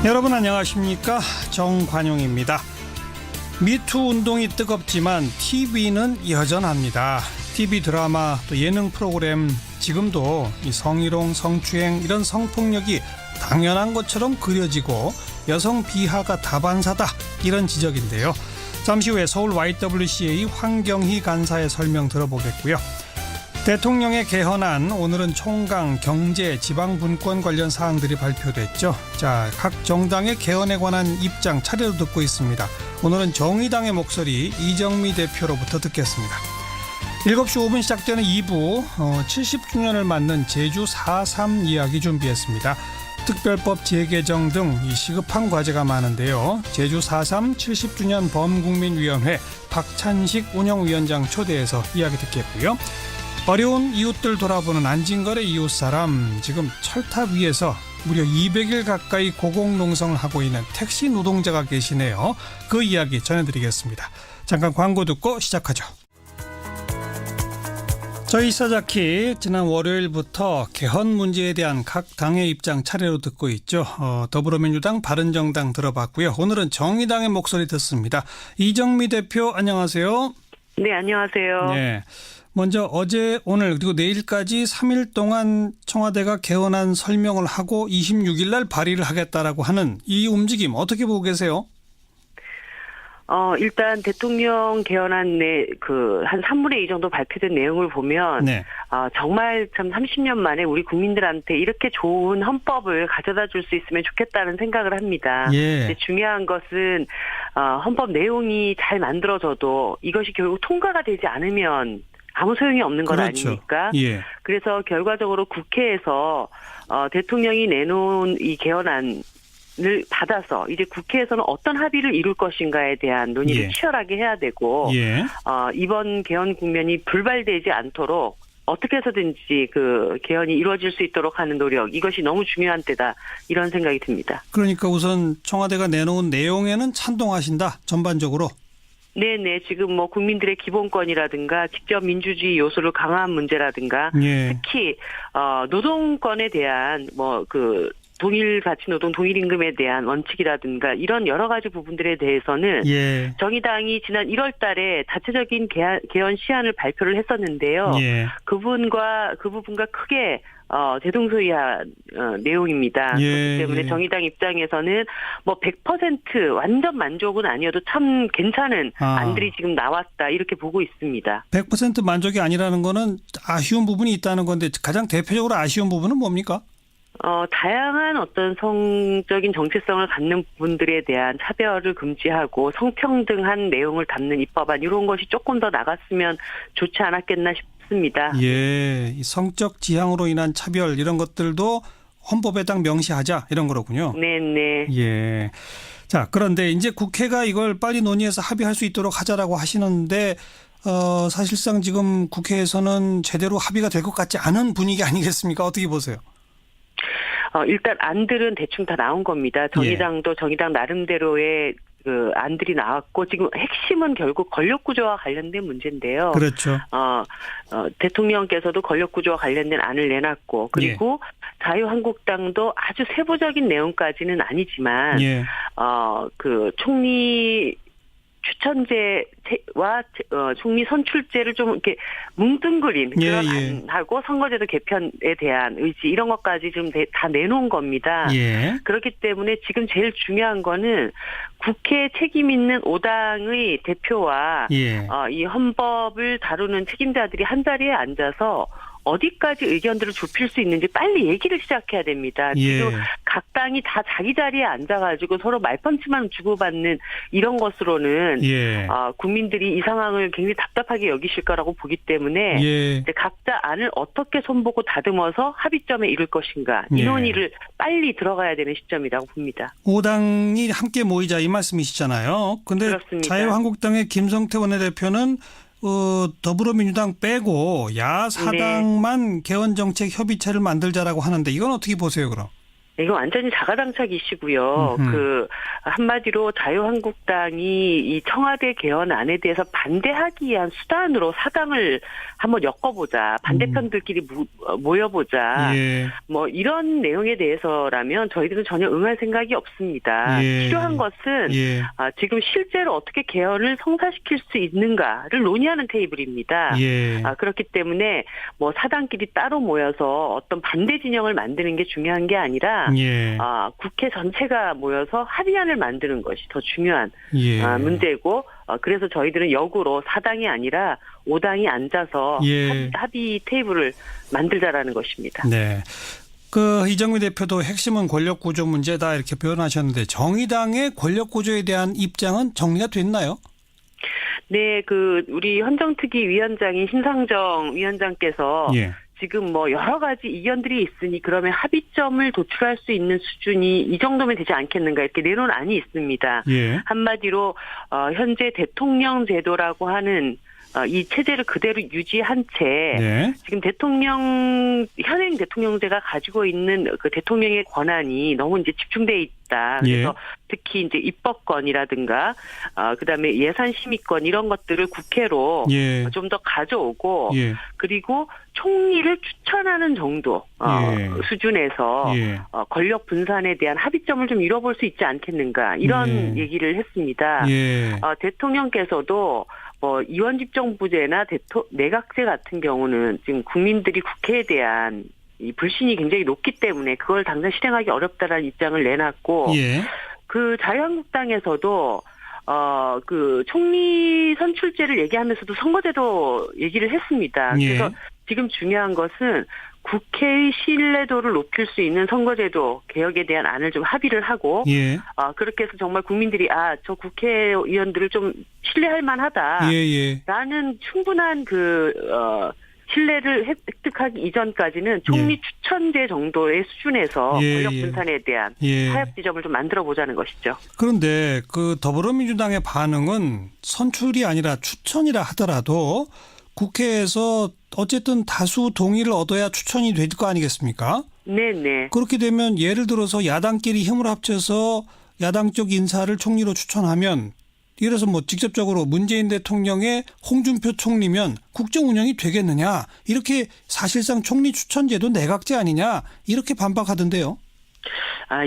여러분 안녕하십니까? 정관용입니다. 미투 운동이 뜨겁지만 TV는 여전합니다. TV 드라마 또 예능 프로그램 지금도 이 성희롱, 성추행 이런 성폭력이 당연한 것처럼 그려지고 여성 비하가 다반사다 이런 지적인데요. 잠시 후에 서울 YWCA 황경희 간사의 설명 들어보겠고요. 대통령의 개헌안, 오늘은 총강, 경제, 지방분권 관련 사항들이 발표됐죠. 자, 각 정당의 개헌에 관한 입장 차례로 듣고 있습니다. 오늘은 정의당의 목소리 이정미 대표로부터 듣겠습니다. 7시 5분 시작되는 2부 70주년을 맞는 제주 4.3 이야기 준비했습니다. 특별법 재개정 등 이 시급한 과제가 많은데요. 제주 4.3 70주년 범국민위원회 박찬식 운영위원장 초대해서 이야기 듣겠고요. 어려운 이웃들 돌아보는 안진걸의 이웃사람, 지금 철탑 위에서 무려 200일 가까이 고공농성을 하고 있는 택시 노동자가 계시네요. 그 이야기 전해드리겠습니다. 잠깐 광고 듣고 시작하죠. 저희 사자키 지난 월요일부터 개헌 문제에 대한 각 당의 입장 차례로 듣고 있죠. 더불어민주당, 바른정당 들어봤고요. 오늘은 정의당의 목소리 듣습니다. 이정미 대표 안녕하세요. 네, 안녕하세요. 네. 먼저 어제, 오늘 그리고 내일까지 3일 동안 청와대가 개헌안 설명을 하고 26일 날 발의를 하겠다라고 하는 이 움직임 어떻게 보고 계세요? 일단 대통령 개헌안 한 3분의 2 정도 발표된 내용을 보면, 네. 정말 참 30년 만에 우리 국민들한테 이렇게 좋은 헌법을 가져다 줄 수 있으면 좋겠다는 생각을 합니다. 예. 근데 중요한 것은, 헌법 내용이 잘 만들어져도 이것이 결국 통과가 되지 않으면 아무 소용이 없는 것 그렇죠. 아닙니까? 예. 그래서 결과적으로 국회에서 대통령이 내놓은 이 개헌안을 받아서 이제 국회에서는 어떤 합의를 이룰 것인가에 대한 논의를 예. 치열하게 해야 되고, 예. 이번 개헌 국면이 불발되지 않도록 어떻게 해서든지 그 개헌이 이루어질 수 있도록 하는 노력, 이것이 너무 중요한 때다, 이런 생각이 듭니다. 그러니까 우선 청와대가 내놓은 내용에는 찬동하신다, 전반적으로. 네네. 지금 뭐 국민들의 기본권이라든가 직접 민주주의 요소를 강화한 문제라든가, 예. 특히 노동권에 대한 동일 가치 노동, 동일 임금에 대한 원칙이라든가 이런 여러 가지 부분들에 대해서는 예. 정의당이 지난 1월 달에 자체적인 개헌 시안을 발표를 했었는데요. 예. 그 부분과 크게 대동소이한 내용입니다. 예. 그렇기 때문에 예. 정의당 입장에서는 뭐 100% 완전 만족은 아니어도 참 괜찮은 안들이 지금 나왔다, 이렇게 보고 있습니다. 100% 만족이 아니라는 거는 아쉬운 부분이 있다는 건데, 가장 대표적으로 아쉬운 부분은 뭡니까? 다양한 어떤 성적인 정체성을 갖는 부분들에 대한 차별을 금지하고 성평등한 내용을 담는 입법안, 이런 것이 조금 더 나갔으면 좋지 않았겠나 싶습니다. 예, 이 성적 지향으로 인한 차별 이런 것들도 헌법에 딱 명시하자, 이런 거로군요. 네네. 예. 자, 그런데 이제 국회가 이걸 빨리 논의해서 합의할 수 있도록 하자라고 하시는데, 사실상 지금 국회에서는 제대로 합의가 될 것 같지 않은 분위기 아니겠습니까? 어떻게 보세요? 일단 안들은 대충 다 나온 겁니다. 정의당도 정의당 나름대로의 그 안들이 나왔고, 지금 핵심은 결국 권력구조와 관련된 문제인데요. 그렇죠. 대통령께서도 권력구조와 관련된 안을 내놨고, 그리고 자유한국당도 아주 세부적인 내용까지는 아니지만, 예. 그 총리 추천제와 총리 선출제를 좀 이렇게 뭉뚱그린 그런 안하고 선거제도 개편에 대한 의지, 이런 것까지 좀 다 내놓은 겁니다. 예. 그렇기 때문에 지금 제일 중요한 거는 국회 책임 있는 5당의 대표와 예. 이 헌법을 다루는 책임자들이 한 자리에 앉아서 어디까지 의견들을 좁힐 수 있는지 빨리 얘기를 시작해야 됩니다. 지금 각 당이 다 자기 자리에 앉아가지고 서로 말펀치만 주고받는 이런 것으로는 국민들이 이 상황을 굉장히 답답하게 여기실 거라고 보기 때문에 이제 각자 안을 어떻게 손보고 다듬어서 합의점에 이룰 것인가, 이 논의를 빨리 들어가야 되는 시점이라고 봅니다. 5당이 함께 모이자, 이 말씀이시잖아요. 그런데 자유한국당의 김성태 원내대표는 더불어민주당 빼고 야 4당만 개헌정책 협의체를 만들자라고 하는데, 이건 어떻게 보세요, 그럼? 이거 완전히 자가당착 이슈고요. 그 한마디로 자유한국당이 이 청와대 개헌안에 대해서 반대하기 위한 수단으로 사당을 한번 엮어보자. 반대편들끼리 모여보자. 예. 뭐 이런 내용에 대해서라면 저희들은 전혀 응할 생각이 없습니다. 예. 필요한 것은 예. 지금 실제로 어떻게 개헌을 성사시킬 수 있는가를 논의하는 테이블입니다. 예. 그렇기 때문에 뭐 사당끼리 따로 모여서 어떤 반대 진영을 만드는 게 중요한 게 아니라 예. 국회 전체가 모여서 합의안을 만드는 것이 더 중요한 예. 문제고 그래서 저희들은 역으로 4당이 아니라 5당이 앉아서 예. 합의 테이블을 만들자라는 것입니다. 네. 그 이정미 대표도 핵심은 권력 구조 문제다 이렇게 표현하셨는데 정의당의 권력 구조에 대한 입장은 정리가 됐나요? 네, 우리 헌정특위 위원장인 신상정 위원장께서 예. 지금 뭐 여러 가지 이견들이 있으니 그러면 합의점을 도출할 수 있는 수준이 이 정도면 되지 않겠는가 이렇게 내놓은 안이 있습니다. 예. 한마디로 현재 대통령 제도라고 하는 이 체제를 그대로 유지한 채 네. 지금 현행 대통령제가 가지고 있는 그 대통령의 권한이 너무 이제 집중돼 있다. 그래서 특히 이제 입법권이라든가 그다음에 예산 심의권 이런 것들을 국회로 예. 좀 더 가져오고 예. 그리고 총리를 추천하는 정도 수준에서 권력 분산에 대한 합의점을 좀 이뤄볼 수 있지 않겠는가 이런 얘기를 했습니다. 대통령께서도 이원집정부제나 내각제 같은 경우는 지금 국민들이 국회에 대한 이 불신이 굉장히 높기 때문에 그걸 당장 실행하기 어렵다라는 입장을 내놨고 그 자유한국당에서도 그 총리 선출제를 얘기하면서도 선거제도 얘기를 했습니다. 그래서 지금 중요한 것은 국회의 신뢰도를 높일 수 있는 선거제도 개혁에 대한 안을 좀 합의를 하고 그렇게 해서 정말 국민들이 저 국회의원들을 좀 신뢰할 만하다라는 충분한 신뢰를 획득하기 이전까지는 총리 추천제 정도의 수준에서 권력 분산에 대한 타협 지점을 좀 만들어 보자는 것이죠. 그런데 그 더불어민주당의 반응은 선출이 아니라 추천이라 하더라도 국회에서 어쨌든 다수 동의를 얻어야 추천이 될 거 아니겠습니까? 네네. 그렇게 되면 예를 들어서 야당끼리 힘을 합쳐서 야당 쪽 인사를 총리로 추천하면 예를 들어서 뭐 직접적으로 문재인 대통령의 홍준표 총리면 국정 운영이 되겠느냐 이렇게 사실상 총리 추천제도 내각제 아니냐 이렇게 반박하던데요.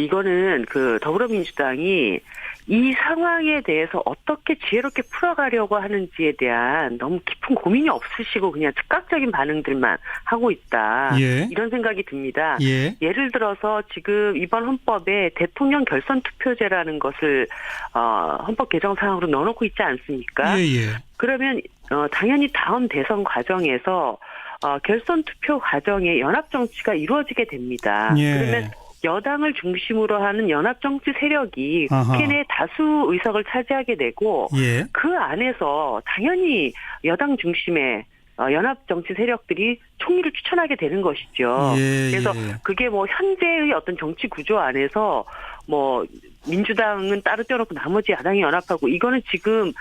이거는 더불어민주당이 이 상황에 대해서 어떻게 지혜롭게 풀어가려고 하는지에 대한 너무 깊은 고민이 없으시고 그냥 즉각적인 반응들만 하고 있다. 이런 생각이 듭니다. 예를 들어서 지금 이번 헌법에 대통령 결선 투표제라는 것을 헌법 개정 사항으로 넣어놓고 있지 않습니까? 그러면 당연히 다음 대선 과정에서 결선 투표 과정에 연합 정치가 이루어지게 됩니다. 그러면 여당을 중심으로 하는 연합 정치 세력이 국회 내 다수 의석을 차지하게 되고 그 안에서 당연히 여당 중심의 연합 정치 세력들이 총리를 추천하게 되는 것이죠. 그래서 그게 뭐 현재의 어떤 정치 구조 안에서 뭐 민주당은 따로 떼어놓고 나머지 야당이 연합하고 이거는 지금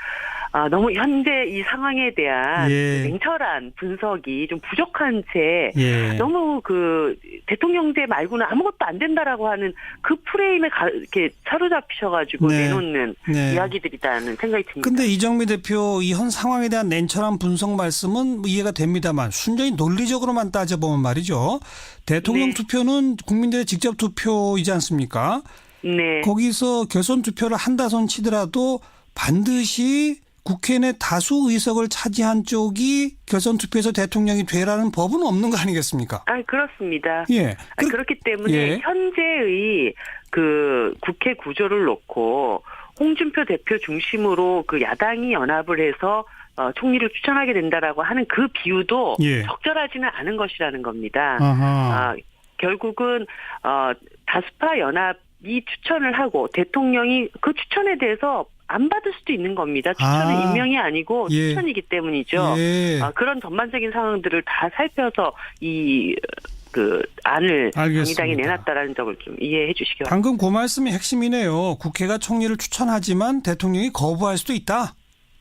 너무 현재 이 상황에 대한 냉철한 분석이 좀 부족한 채 너무 대통령제 말고는 아무것도 안 된다라고 하는 그 프레임에 이렇게 사로잡히셔가지고 내놓는 이야기들이라는 생각이 듭니다. 그런데 이정미 대표 이 현 상황에 대한 냉철한 분석 말씀은 이해가 됩니다만 순전히 논리적으로만 따져보면 말이죠. 대통령 투표는 국민들의 직접 투표이지 않습니까? 거기서 결선 투표를 한다손 치더라도 반드시 국회 내 다수 의석을 차지한 쪽이 결선 투표에서 대통령이 되라는 법은 없는 거 아니겠습니까? 그렇습니다. 그렇기 때문에 현재의 국회 구조를 놓고 홍준표 대표 중심으로 야당이 연합을 해서 총리를 추천하게 된다라고 하는 그 비유도 적절하지는 않은 것이라는 겁니다. 결국은 다수파 연합이 추천을 하고 대통령이 그 추천에 대해서 안 받을 수도 있는 겁니다. 추천은 임명이 아니고 추천이기 때문이죠. 그런 전반적인 상황들을 다 살펴서 안을 정의당이 내놨다라는 점을 좀 이해해 주시기 바랍니다. 방금 그 말씀이 핵심이네요. 국회가 총리를 추천하지만 대통령이 거부할 수도 있다.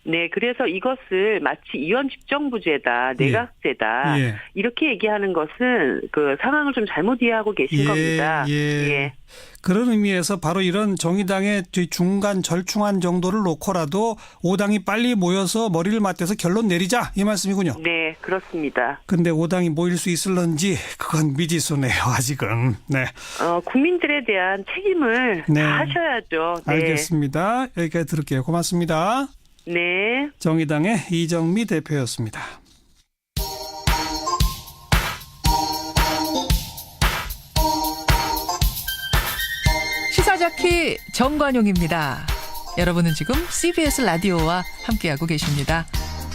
네, 그래서 이것을 마치 이원 집정부제다, 내각제다 예. 이렇게 얘기하는 것은 그 상황을 좀 잘못 이해하고 계신 겁니다. 예. 그런 의미에서 바로 이런 정의당의 중간 절충안 정도를 놓고라도 5당이 빨리 모여서 머리를 맞대서 결론 내리자 이 말씀이군요. 네, 그렇습니다. 근데 5당이 모일 수 있을런지 그건 미지수네요, 아직은. 네. 국민들에 대한 책임을 네. 다 하셔야죠. 네. 알겠습니다. 여기까지 들을게요. 고맙습니다. 네. 정의당의 이정미 대표였습니다. 시사자키 정관용입니다. 여러분은 지금 CBS 라디오와 함께하고 계십니다.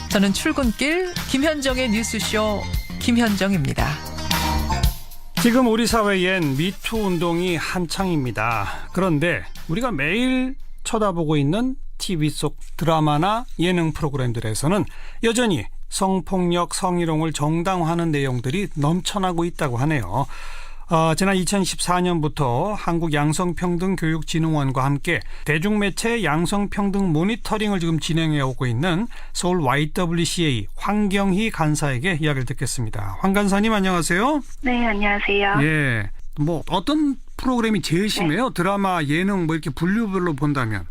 저는 출근길 김현정의 뉴스쇼 김현정입니다. 지금 우리 사회엔 미투 운동이 한창입니다. 그런데 우리가 매일 쳐다보고 있는 TV 속 드라마나 예능 프로그램들에서는 여전히 성폭력, 성희롱을 정당화하는 내용들이 넘쳐나고 있다고 하네요. 지난 2014년부터 한국양성평등교육진흥원과 함께 대중매체 양성평등 모니터링을 지금 진행해 오고 있는 서울 YWCA 황경희 간사에게 이야기를 듣겠습니다. 황 간사님 안녕하세요. 네, 안녕하세요. 예, 뭐 어떤 프로그램이 제일 심해요? 드라마, 예능 뭐 이렇게 분류별로 본다면?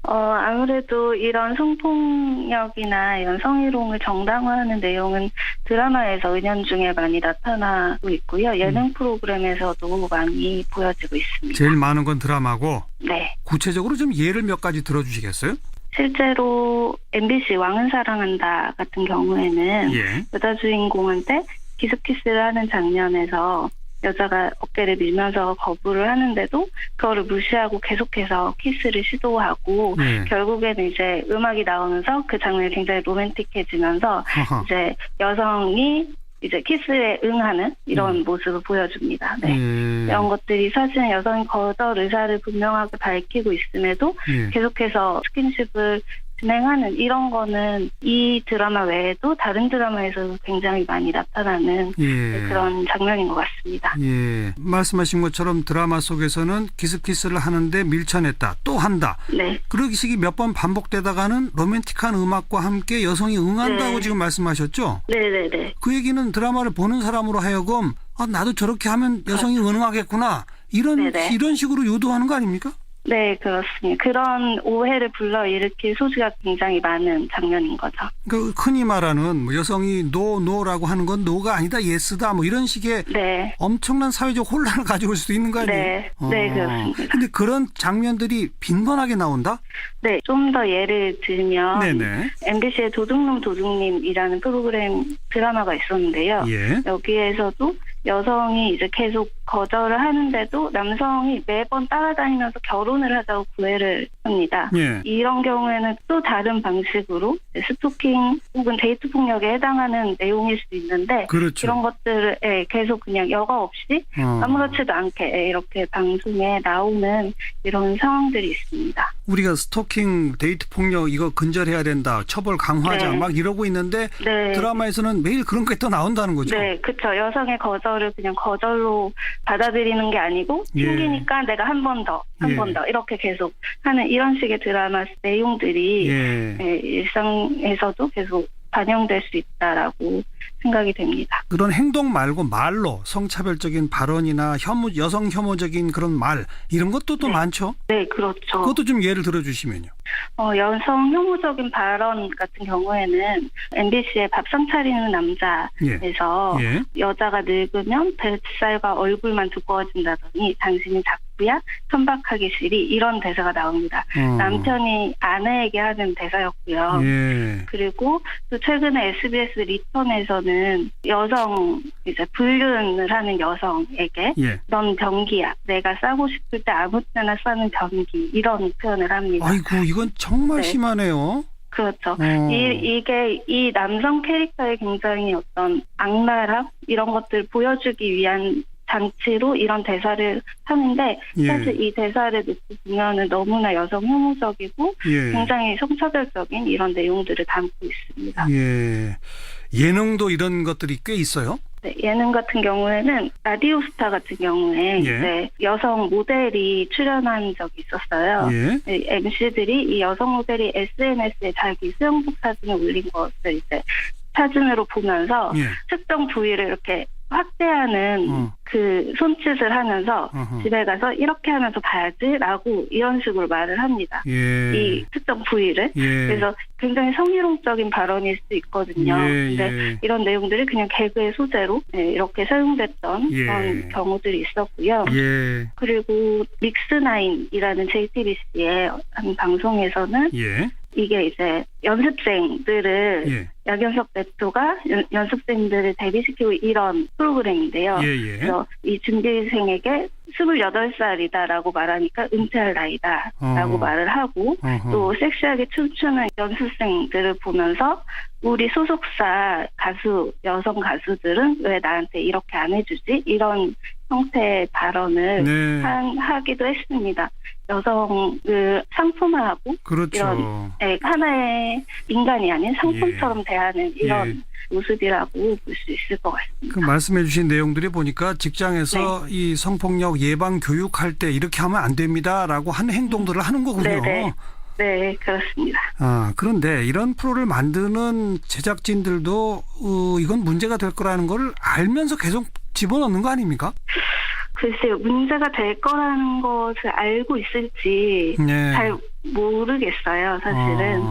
아무래도 이런 성폭력이나 이런 성희롱을 정당화하는 내용은 드라마에서 은연중에 많이 나타나고 있고요. 예능 프로그램에서도 많이 보여지고 있습니다. 제일 많은 건 드라마고. 네. 구체적으로 좀 예를 몇 가지 들어주시겠어요? 실제로 MBC 왕은 사랑한다 같은 경우에는 예. 여자 주인공한테 기스키스를 하는 장면에서 여자가 어깨를 밀면서 거부를 하는데도 그거를 무시하고 계속해서 키스를 시도하고 결국에는 이제 음악이 나오면서 그 장면이 굉장히 로맨틱해지면서 이제 여성이 이제 키스에 응하는 이런 모습을 보여줍니다. 네. 이런 것들이 사실은 여성이 거절 의사를 분명하게 밝히고 있음에도 계속해서 스킨십을 진행하는 이런 거는 이 드라마 외에도 다른 드라마에서도 굉장히 많이 나타나는 그런 장면인 것 같습니다. 예, 말씀하신 것처럼 드라마 속에서는 기스키스를 하는데 밀쳐냈다, 또 한다. 네. 그런 식이 몇 번 반복되다가는 로맨틱한 음악과 함께 여성이 응한다고 네. 지금 말씀하셨죠? 네네네. 그 얘기는 드라마를 보는 사람으로 하여금 나도 저렇게 하면 여성이 응하겠구나 이런 식으로 유도하는 거 아닙니까? 네, 그렇습니다. 그런 오해를 불러일으킬 소지가 굉장히 많은 장면인 거죠. 그 흔히 말하는 뭐 여성이 노라고 하는 건 노가 아니다, 예스다 뭐 이런 식의 네. 엄청난 사회적 혼란을 가져올 수도 있는 거 아니에요? 네, 네, 그렇습니다. 근데 그런 장면들이 빈번하게 나온다? 네, 좀 더 예를 들면 네네. MBC의 도둑놈 도둑님이라는 프로그램 드라마가 있었는데요. 예. 여기에서도 여성이 이제 계속 거절을 하는데도 남성이 매번 따라다니면서 결혼을 하자고 구애를 합니다. 예. 이런 경우에는 또 다른 방식으로 스토킹 혹은 데이트 폭력에 해당하는 내용일 수 있는데 그렇죠. 이런 것들을 계속 그냥 여과 없이 아무렇지도 않게 이렇게 방송에 나오는 이런 상황들이 있습니다. 우리가 스토킹, 데이트 폭력 이거 근절해야 된다, 처벌 강화하자 네. 막 이러고 있는데 네. 드라마에서는 매일 그런 게 또 나온다는 거죠? 네, 그렇죠. 여성의 거절을 그냥 거절로 받아들이는 게 아니고 튕기니까 내가 한 번 더, 한 번 더 이렇게 계속 하는 이런 식의 드라마 내용들이 일상에서도 계속 반영될 수 있다라고 생각이 됩니다. 그런 행동 말고 말로 성차별적인 발언이나 여성 혐오적인 그런 말 이런 것도 또 많죠? 네, 그렇죠. 그것도 좀 예를 들어주시면요. 여성 혐오적인 발언 같은 경우에는 MBC의 밥상 차리는 남자에서 여자가 늙으면 뱃살과 얼굴만 두꺼워진다더니 당신이 작부야 천박하기 싫이 이런 대사가 나옵니다. 남편이 아내에게 하는 대사였고요. 그리고 또 최근에 SBS 리턴에서는 여성 이제 불륜을 하는 여성에게 넌 변기야. 내가 싸고 싶을 때 아무 때나 싸는 변기 이런 표현을 합니다. 아이고 이건 정말 심하네요. 그렇죠. 이게 이 남성 캐릭터의 굉장히 어떤 악랄함 이런 것들을 보여주기 위한 장치로 이런 대사를 하는데 사실 이 대사를 놓고 보면은 너무나 여성 혐오적이고 굉장히 성차별적인 이런 내용들을 담고 있습니다. 예능도 이런 것들이 꽤 있어요? 네, 예능 같은 경우에는 라디오스타 같은 경우에 이제 여성 모델이 출연한 적이 있었어요. MC들이 이 여성 모델이 SNS에 자기 수영복 사진을 올린 것을 이제 사진으로 보면서 특정 부위를 이렇게 확대하는 그 손짓을 하면서 집에 가서 이렇게 하면서 봐야지라고 이런 식으로 말을 합니다. 이 특정 부위를. 그래서 굉장히 성희롱적인 발언일 수 있거든요. 근데 이런 내용들이 그냥 개그의 소재로 이렇게 사용됐던 그런 경우들이 있었고요. 그리고 믹스나인이라는 JTBC의 한 방송에서는 이게 이제 연습생들을 양현석 대표가 연습생들을 데뷔시키고 이런 프로그램인데요. 그래서 이 준비생에게 28살이다라고 말하니까 은퇴할 나이다라고 말을 하고 또 섹시하게 춤추는 연습생들을 보면서 우리 소속사 가수 여성 가수들은 왜 나한테 이렇게 안 해주지? 이런 형태의 발언을 하기도 했습니다. 여성을 상품화하고 이런 하나의 인간이 아닌 상품처럼 대하는 이런 모습이라고 볼 수 있을 것 같습니다. 그 말씀해 주신 내용들이 보니까 직장에서 이 성폭력 예방 교육할 때 이렇게 하면 안 됩니다라고 하는 행동들을 하는 거군요. 네, 그렇습니다. 그런데 이런 프로를 만드는 제작진들도 이건 문제가 될 거라는 걸 알면서 계속 집어넣는 거 아닙니까? 글쎄요. 문제가 될 거라는 것을 알고 있을지 잘 모르겠어요. 사실은.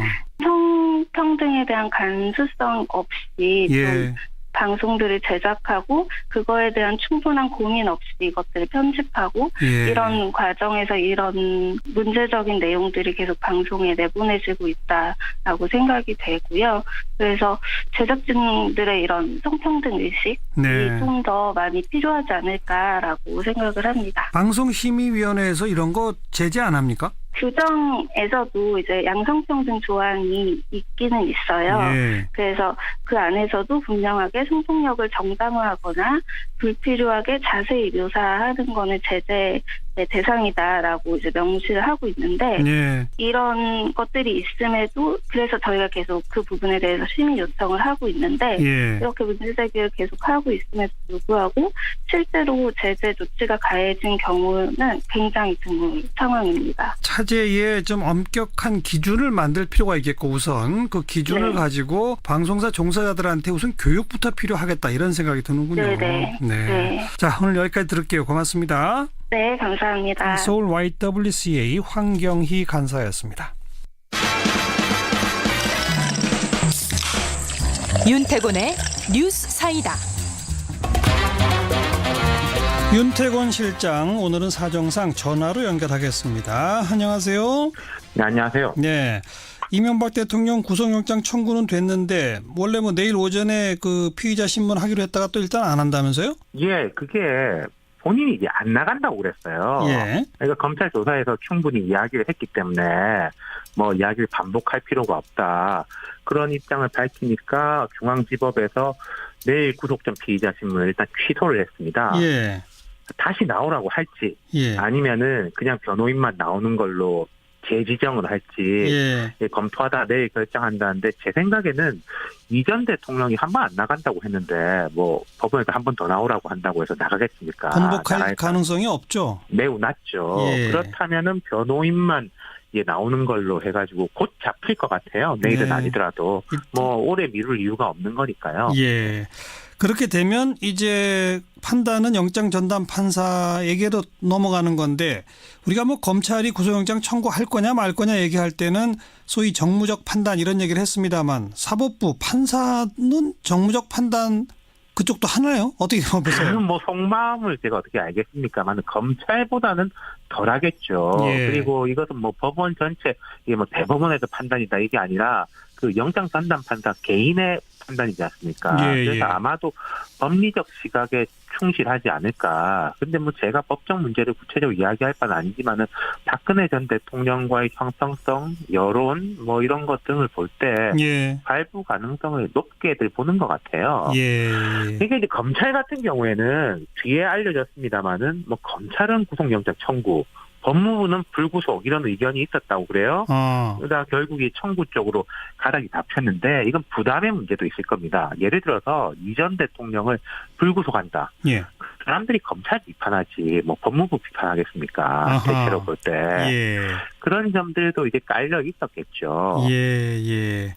성평등에 대한 감수성 없이 좀 방송들을 제작하고 그거에 대한 충분한 고민 없이 이것들을 편집하고 이런 과정에서 이런 문제적인 내용들이 계속 방송에 내보내지고 있다라고 생각이 되고요. 그래서 제작진들의 이런 성평등 의식이 좀 더 많이 필요하지 않을까라고 생각을 합니다. 방송심의위원회에서 이런 거 제재 안 합니까? 규정에서도 이제 양성평등 조항이 있기는 있어요. 그래서 그 안에서도 분명하게 성폭력을 정당화하거나 불필요하게 자세히 묘사하는 거는 제재의 대상이다라고 이제 명시를 하고 있는데 이런 것들이 있음에도 그래서 저희가 계속 그 부분에 대해서 심의 요청을 하고 있는데 이렇게 문제 제기를 계속 하고 있음에도 불구하고 실제로 제재 조치가 가해진 경우는 굉장히 드문 상황입니다. 차제에 좀 엄격한 기준을 만들 필요가 있겠고 우선 그 기준을 가지고 방송사 종사자들한테 우선 교육부터 필요하겠다 이런 생각이 드는군요. 자, 오늘 여기까지 들을게요. 고맙습니다. 네, 감사합니다. 서울 YWCA 황경희 간사였습니다. 윤태곤의 뉴스 사이다. 윤태곤 실장, 오늘은 사정상 전화로 연결하겠습니다. 안녕하세요. 네, 안녕하세요. 네. 이명박 대통령 구속영장 청구는 됐는데 원래 뭐 내일 오전에 그 피의자 신문하기로 했다가 또 일단 안 한다면서요? 그게 본인이 이제 안 나간다고 그랬어요. 그러니까 검찰 조사에서 충분히 이야기를 했기 때문에 뭐 이야기를 반복할 필요가 없다. 그런 입장을 밝히니까 중앙지법에서 내일 구속 전 피의자 신문을 일단 취소를 했습니다. 다시 나오라고 할지 아니면은 그냥 변호인만 나오는 걸로 재지정을 할지 검토하다 내일 결정한다는데 제 생각에는 이 전 대통령이 한 번 안 나간다고 했는데 뭐 법원에서 한 번 더 나오라고 한다고 해서 나가겠습니까? 번복할 가능성이 없죠. 매우 낮죠. 그렇다면은 변호인만 나오는 걸로 해가지고 곧 잡힐 것 같아요. 내일은 아니더라도 뭐 오래 미룰 이유가 없는 거니까요. 그렇게 되면 이제 판단은 영장 전담 판사에게도 넘어가는 건데 우리가 뭐 검찰이 구속영장 청구할 거냐 말 거냐 얘기할 때는 소위 정무적 판단 이런 얘기를 했습니다만 사법부 판사는 정무적 판단 그쪽도 하나요? 어떻게 보세요? 뭐 속마음을 제가 어떻게 알겠습니까만 검찰보다는 덜하겠죠. 그리고 이것은 뭐 법원 전체 이게 뭐 대법원에서 판단이다 이게 아니라 그 영장 전담 판사 개인의 판단이지 않습니까? 그래서 아마도 법리적 시각에 충실하지 않을까. 근데 뭐 제가 법적 문제를 구체적으로 이야기할 바는 아니지만은 박근혜 전 대통령과의 형평성, 여론 뭐 이런 것 등을 볼 때 발부 가능성을 높게들 보는 것 같아요. 그러니까 이제 검찰 같은 경우에는 뒤에 알려졌습니다만은 뭐 검찰은 구속영장 청구 법무부는 불구속 이런 의견이 있었다고 그래요. 그러다 결국에 청구 쪽으로 가닥이 잡혔는데 이건 부담의 문제도 있을 겁니다. 예를 들어서 이 전 대통령을 불구속한다. 예. 사람들이 검찰 비판하지 뭐 법무부 비판하겠습니까? 대체로 볼 때. 예. 그런 점들도 이제 깔려 있었겠죠. 예.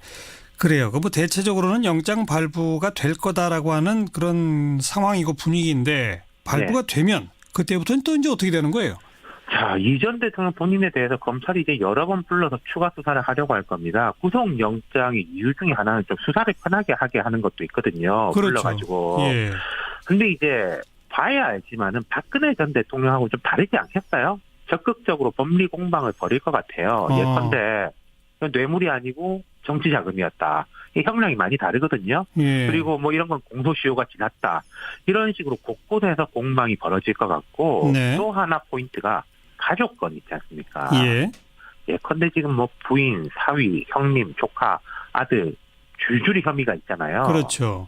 그래요. 그 뭐 대체적으로는 영장 발부가 될 거다라고 하는 그런 상황이고 분위기인데 발부가 되면 그때부터는 또 이제 어떻게 되는 거예요? 자, 이 전 대통령 본인에 대해서 검찰이 이제 여러 번 불러서 추가 수사를 하려고 할 겁니다. 구속영장의 이유 중에 하나는 좀 수사를 편하게 하게 하는 것도 있거든요. 그렇죠. 불러가지고. 예. 근데 이제 봐야 알지만은 박근혜 전 대통령하고 좀 다르지 않겠어요? 적극적으로 법리 공방을 벌일 것 같아요. 예컨대 뇌물이 아니고 정치 자금이었다. 이 형량이 많이 다르거든요. 예. 그리고 뭐 이런 건 공소시효가 지났다. 이런 식으로 곳곳에서 공방이 벌어질 것 같고 네. 또 하나 포인트가 가족권 있지 않습니까? 예. 예컨대 지금 뭐 부인, 사위, 형님, 조카, 아들 줄줄이 혐의가 있잖아요. 그렇죠.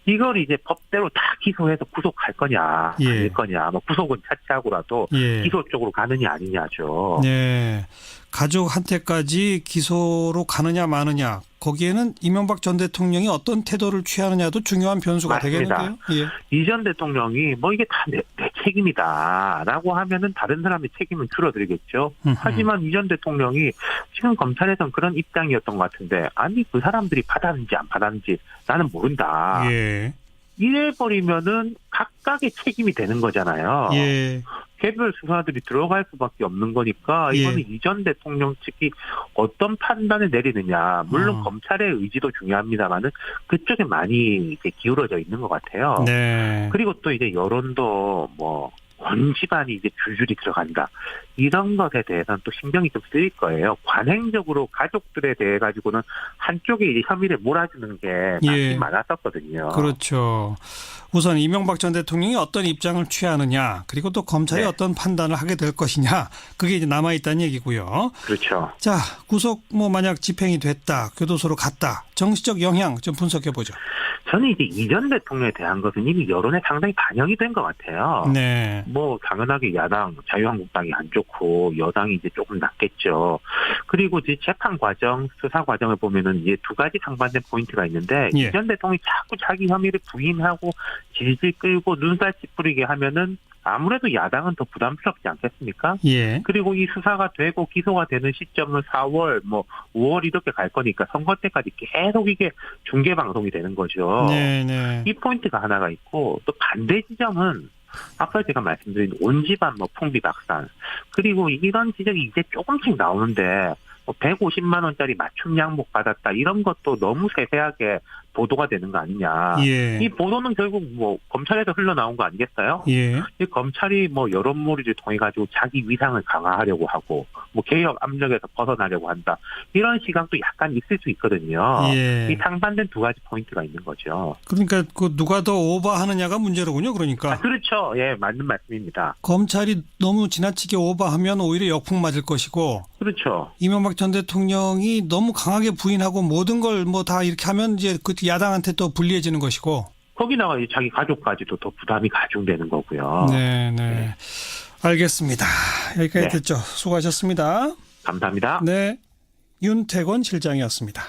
이걸 이제 법대로 다 기소해서 구속할 거냐, 예. 아닐 거냐, 뭐 구속은 차치하고라도 예. 기소 쪽으로 가느냐 아니냐죠. 네. 가족한테까지 기소로 가느냐 마느냐 거기에는 이명박 전 대통령이 어떤 태도를 취하느냐도 중요한 변수가 맞습니다. 되겠는데요. 예. 이 전 대통령이 뭐 이게 다 내 책임이다라고 하면은 다른 사람의 책임은 줄어들겠죠. 하지만 이 전 대통령이 지금 검찰에서는 그런 입장이었던 것 같은데 아니 그 사람들이 받았는지 안 받았는지 나는 모른다. 예. 이래버리면은 각각의 책임이 되는 거잖아요. 예. 개별 수사들이 들어갈 수밖에 없는 거니까 이거는 예. 이 전 대통령 측이 어떤 판단을 내리느냐. 물론 검찰의 의지도 중요합니다만은 그쪽에 많이 이제 기울어져 있는 것 같아요. 네. 그리고 또 이제 여론도 뭐 온 집안이 이제 줄줄이 들어간다. 이런 것에 대해서는 또 신경이 좀 쓰일 거예요. 관행적으로 가족들에 대해 가지고는 한쪽에 이제 혐의를 몰아주는 게 많이 많았었거든요. 그렇죠. 우선 이명박 전 대통령이 어떤 입장을 취하느냐 그리고 또 검찰이 어떤 판단을 하게 될 것이냐 그게 이제 남아있다는 얘기고요. 그렇죠. 자, 구속 뭐 만약 집행이 됐다. 교도소로 갔다. 정치적 영향 좀 분석해 보죠. 저는 이제 이 전 대통령에 대한 것은 이미 여론에 상당히 반영이 된 것 같아요. 네. 뭐 당연하게 야당 자유한국당이 안 좋고 여당이 이제 조금 낫겠죠. 그리고 이제 재판 과정, 수사 과정을 보면은 이제 두 가지 상반된 포인트가 있는데 이 전 대통령이 자꾸 자기 혐의를 부인하고 질질 끌고 눈살 찌푸리게 하면은 아무래도 야당은 더 부담스럽지 않겠습니까? 예. 그리고 이 수사가 되고 기소가 되는 시점은 4월, 뭐 5월 이렇게 갈 거니까 선거 때까지 계속 이게 중계 방송이 되는 거죠. 네. 이 포인트가 하나가 있고 또 반대 지점은 아까 제가 말씀드린 온 집안 뭐 풍비박산 그리고 이런 지적이 이제 조금씩 나오는데 뭐 150만 원짜리 맞춤 양복 받았다 이런 것도 너무 세세하게 보도가 되는 거 아니냐. 예. 이 보도는 결국 뭐 검찰에서 흘러나온 거 아니겠어요? 예. 이 검찰이 뭐 여론몰이를 통해 가지고 자기 위상을 강화하려고 하고 뭐 개혁 압력에서 벗어나려고 한다. 이런 시각도 약간 있을 수 있거든요. 예. 이 상반된 두 가지 포인트가 있는 거죠. 그러니까 그 누가 더 오버하느냐가 문제로군요. 그러니까. 그렇죠. 예, 맞는 말씀입니다. 검찰이 너무 지나치게 오버하면 오히려 역풍 맞을 것이고. 그렇죠. 이명박 전 대통령이 너무 강하게 부인하고 모든 걸 뭐 다 이렇게 하면 이제 그 야당한테 또 불리해지는 것이고. 거기다가 자기 가족까지도 더 부담이 가중되는 거고요. 네. 알겠습니다. 여기까지 듣죠. 수고하셨습니다. 감사합니다. 네. 윤태권 실장이었습니다.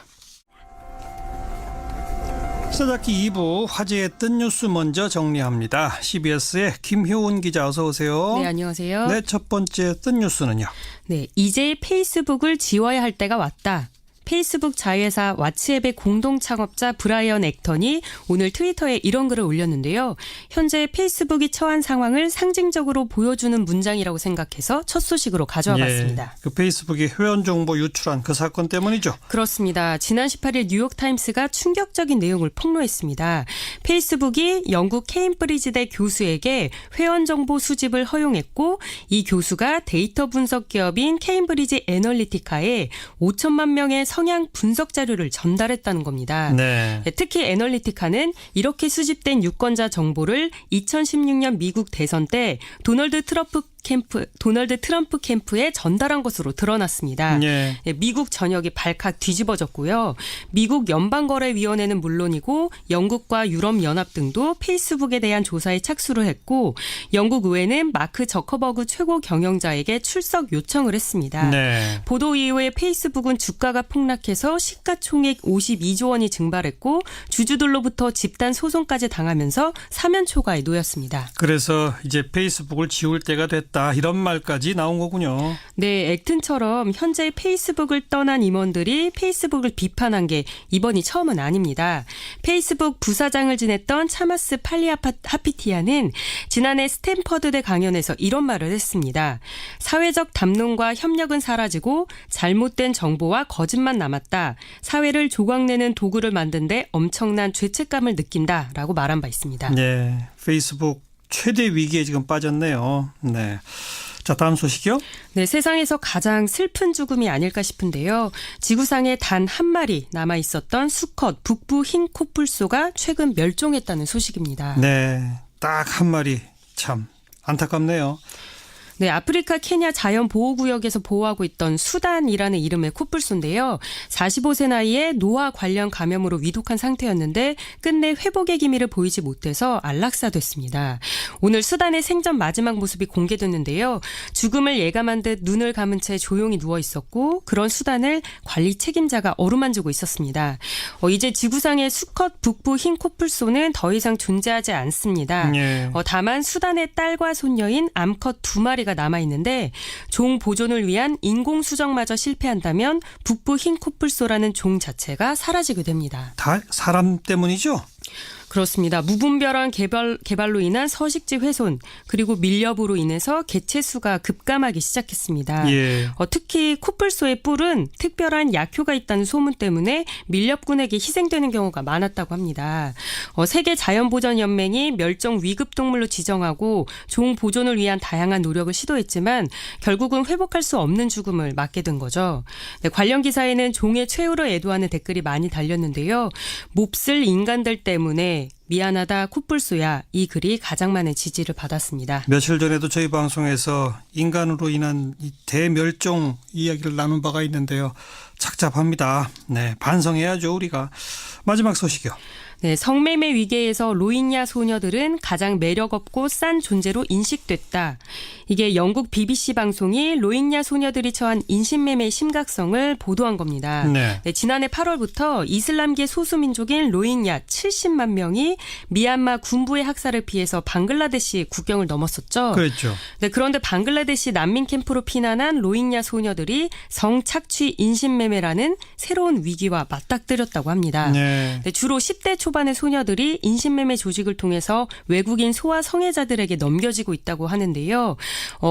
시사잡기 2부 화제의 뜬 뉴스 먼저 정리합니다. CBS의 김효은 기자 어서 오세요. 네, 안녕하세요. 네, 첫 번째 뜬 뉴스는요. 네, 이제 페이스북을 지워야 할 때가 왔다. 페이스북 자회사 왓츠앱의 공동 창업자 브라이언 액턴이 오늘 트위터에 이런 글을 올렸는데요. 현재 페이스북이 처한 상황을 상징적으로 보여주는 문장이라고 생각해서 첫 소식으로 가져와 봤습니다. 그 페이스북이 회원 정보 유출한 그 사건 때문이죠. 그렇습니다. 지난 18일 뉴욕타임스가 충격적인 내용을 폭로했습니다. 페이스북이 영국 케임브리지대 교수에게 회원 정보 수집을 허용했고 이 교수가 데이터 분석 기업인 케임브리지 애널리티카에 5천만 명의 성향 분석 자료를 전달했다는 겁니다. 네. 특히 애널리티카는 이렇게 수집된 유권자 정보를 2016년 미국 대선 때 도널드 트럼프 캠프에 전달한 것으로 드러났습니다. 예. 미국 전역이 발칵 뒤집어졌고요. 미국 연방거래위원회는 물론이고 영국과 유럽연합 등도 페이스북에 대한 조사에 착수를 했고 영국 의회는 마크 저커버그 최고 경영자에게 출석 요청을 했습니다. 네. 보도 이후에 페이스북은 주가가 폭락해서 시가총액 52조 원이 증발했고 주주들로부터 집단 소송까지 당하면서 사면초가에 놓였습니다. 그래서 이제 페이스북을 지울 때가 됐다 이런 말까지 나온 거군요. 네, 액튼처럼 현재 페이스북을 떠난 임원들이 페이스북을 비판한 게 이번이 처음은 아닙니다. 페이스북 부사장을 지냈던 차마스 팔리하피티아는 지난해 스탠퍼드대 강연에서 이런 말을 했습니다. 사회적 담론과 협력은 사라지고 잘못된 정보와 거짓만 남았다. 사회를 조각내는 도구를 만든데 엄청난 죄책감을 느낀다라고 말한 바 있습니다. 네, 페이스북 최대 위기에 지금 빠졌네요. 네. 자, 다음 소식이요. 네, 세상에서 가장 슬픈 죽음이 아닐까 싶은데요. 지구상에 단 한 마리 남아 있었던 수컷 북부 흰 코뿔소가 최근 멸종했다는 소식입니다. 네, 딱 한 마리. 참 안타깝네요. 네, 아프리카 케냐 자연보호구역에서 보호하고 있던 수단이라는 이름의 코뿔소인데요. 45세 나이에 노화 관련 감염으로 위독한 상태였는데 끝내 회복의 기미를 보이지 못해서 안락사됐습니다. 오늘 수단의 생전 마지막 모습이 공개됐는데요. 죽음을 예감한 듯 눈을 감은 채 조용히 누워 있었고 그런 수단을 관리 책임자가 어루만지고 있었습니다. 이제 지구상의 수컷 북부 흰 코뿔소는 더 이상 존재하지 않습니다. 예. 다만 수단의 딸과 손녀인 암컷 2마리가 남아있는데 종 보존을 위한 인공수정마저 실패한다면 북부 흰 코뿔소라는 종 자체가 사라지게 됩니다. 다 사람 때문이죠? 그렇습니다. 무분별한 개발로 인한 서식지 훼손 그리고 밀렵으로 인해서 개체수가 급감하기 시작했습니다. 예. 특히 코뿔소의 뿔은 특별한 약효가 있다는 소문 때문에 밀렵꾼에게 희생되는 경우가 많았다고 합니다. 세계자연보전연맹이 멸종 위급동물로 지정하고 종 보존을 위한 다양한 노력을 시도했지만 결국은 회복할 수 없는 죽음을 맞게 된 거죠. 네, 관련 기사에는 종의 최후를 애도하는 댓글이 많이 달렸는데요. 몹쓸 인간들 때문에 미안하다 코뿔소야 이 글이 가장 많은 지지를 받았습니다. 며칠 전에도 저희 방송에서 인간으로 인한 이 대멸종 이야기를 나눈 바가 있는데요. 착잡합니다. 네, 반성해야죠 우리가. 마지막 소식이요. 네, 성매매 위계에서 로힝야 소녀들은 가장 매력없고 싼 존재로 인식됐다. 이게 영국 BBC 방송이 로힝야 소녀들이 처한 인신매매의 심각성을 보도한 겁니다. 네. 네, 지난해 8월부터 이슬람계 소수민족인 로힝야 70만 명이 미얀마 군부의 학살을 피해서 방글라데시 국경을 넘었었죠. 그렇죠. 네, 그런데 방글라데시 난민 캠프로 피난한 로힝야 소녀들이 성착취 인신매매라는 새로운 위기와 맞닥뜨렸다고 합니다. 네. 네, 주로 10대 초반의 소녀들이 인신매매 조직을 통해서 외국인 소아 성애자들에게 넘겨지고 있다고 하는데요.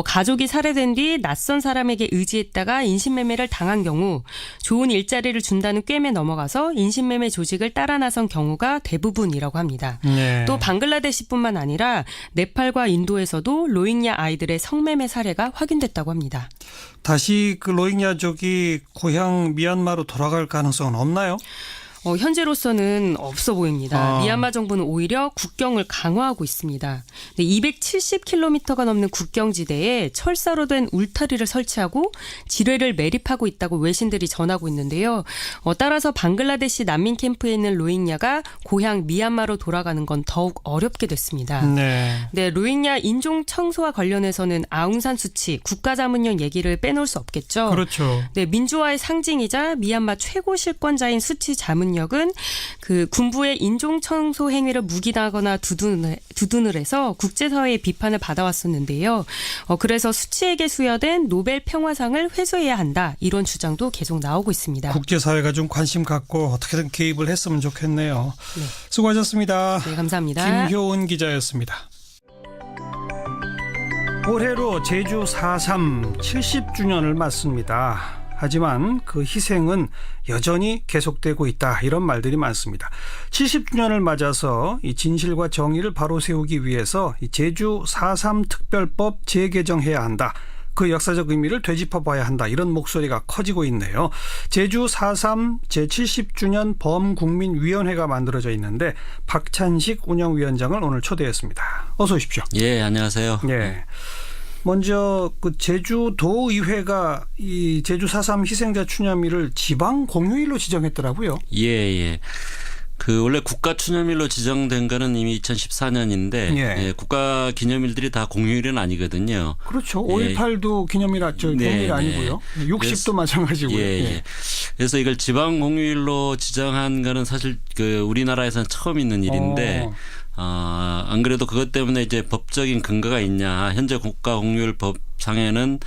가족이 살해된 뒤 낯선 사람에게 의지했다가 인신매매를 당한 경우 좋은 일자리를 준다는 꿰매 넘어가서 인신매매 조직을 따라 나선 경우가 대부분이라고 합니다. 네. 또 방글라데시뿐만 아니라 네팔과 인도에서도 로힝야 아이들의 성매매 사례가 확인됐다고 합니다. 다시 그 로힝야족이 고향 미얀마로 돌아갈 가능성은 없나요? 현재로서는 없어 보입니다. 미얀마 정부는 오히려 국경을 강화하고 있습니다. 270km가 넘는 국경지대에 철사로 된 울타리를 설치하고 지뢰를 매립하고 있다고 외신들이 전하고 있는데요. 따라서 방글라데시 난민 캠프에 있는 로힝야가 고향 미얀마로 돌아가는 건 더욱 어렵게 됐습니다. 네. 네, 로힝야 인종 청소와 관련해서는 아웅산 수치 국가자문령 얘기를 빼놓을 수 없겠죠. 그렇죠. 네, 민주화의 상징이자 미얀마 최고 실권자인 수치 자문력은 그 군부의 인종 청소 행위를 묵인하거나 두둔을 해서 국제사회의 비판을 받아왔었는데요. 그래서 수치에게 수여된 노벨 평화상을 회수해야 한다 이런 주장도 계속 나오고 있습니다. 국제사회가 좀 관심 갖고 어떻게든 개입을 했으면 좋겠네요. 네. 수고하셨습니다. 네, 감사합니다. 김효은 기자였습니다. 올해로 제주 4.3 70주년을 맞습니다. 하지만 그 희생은 여전히 계속되고 있다 이런 말들이 많습니다. 70주년을 맞아서 이 진실과 정의를 바로 세우기 위해서 이 제주 4.3 특별법 재개정해야 한다. 그 역사적 의미를 되짚어봐야 한다. 이런 목소리가 커지고 있네요. 제주 4.3 제70주년 범국민위원회가 만들어져 있는데 박찬식 운영위원장을 오늘 초대했습니다. 어서 오십시오. 예, 안녕하세요. 예. 먼저 그 제주도의회가 이 제주 4.3 희생자 추념일을 지방 공휴일로 지정했더라고요. 예. 그 원래 국가 추념일로 지정된 거는 이미 2014년인데 예, 국가 기념일들이 다 공휴일은 아니거든요. 그렇죠. 5.18도 기념일 공휴일 아니고요. 60도 마찬가지고요. 예. 그래서 이걸 지방 공휴일로 지정한 거는 사실 그 우리나라에서는 처음 있는 일인데 안 그래도 그것 때문에 이제 법적인 근거가 있냐. 현재 국가 공휴일 법상에는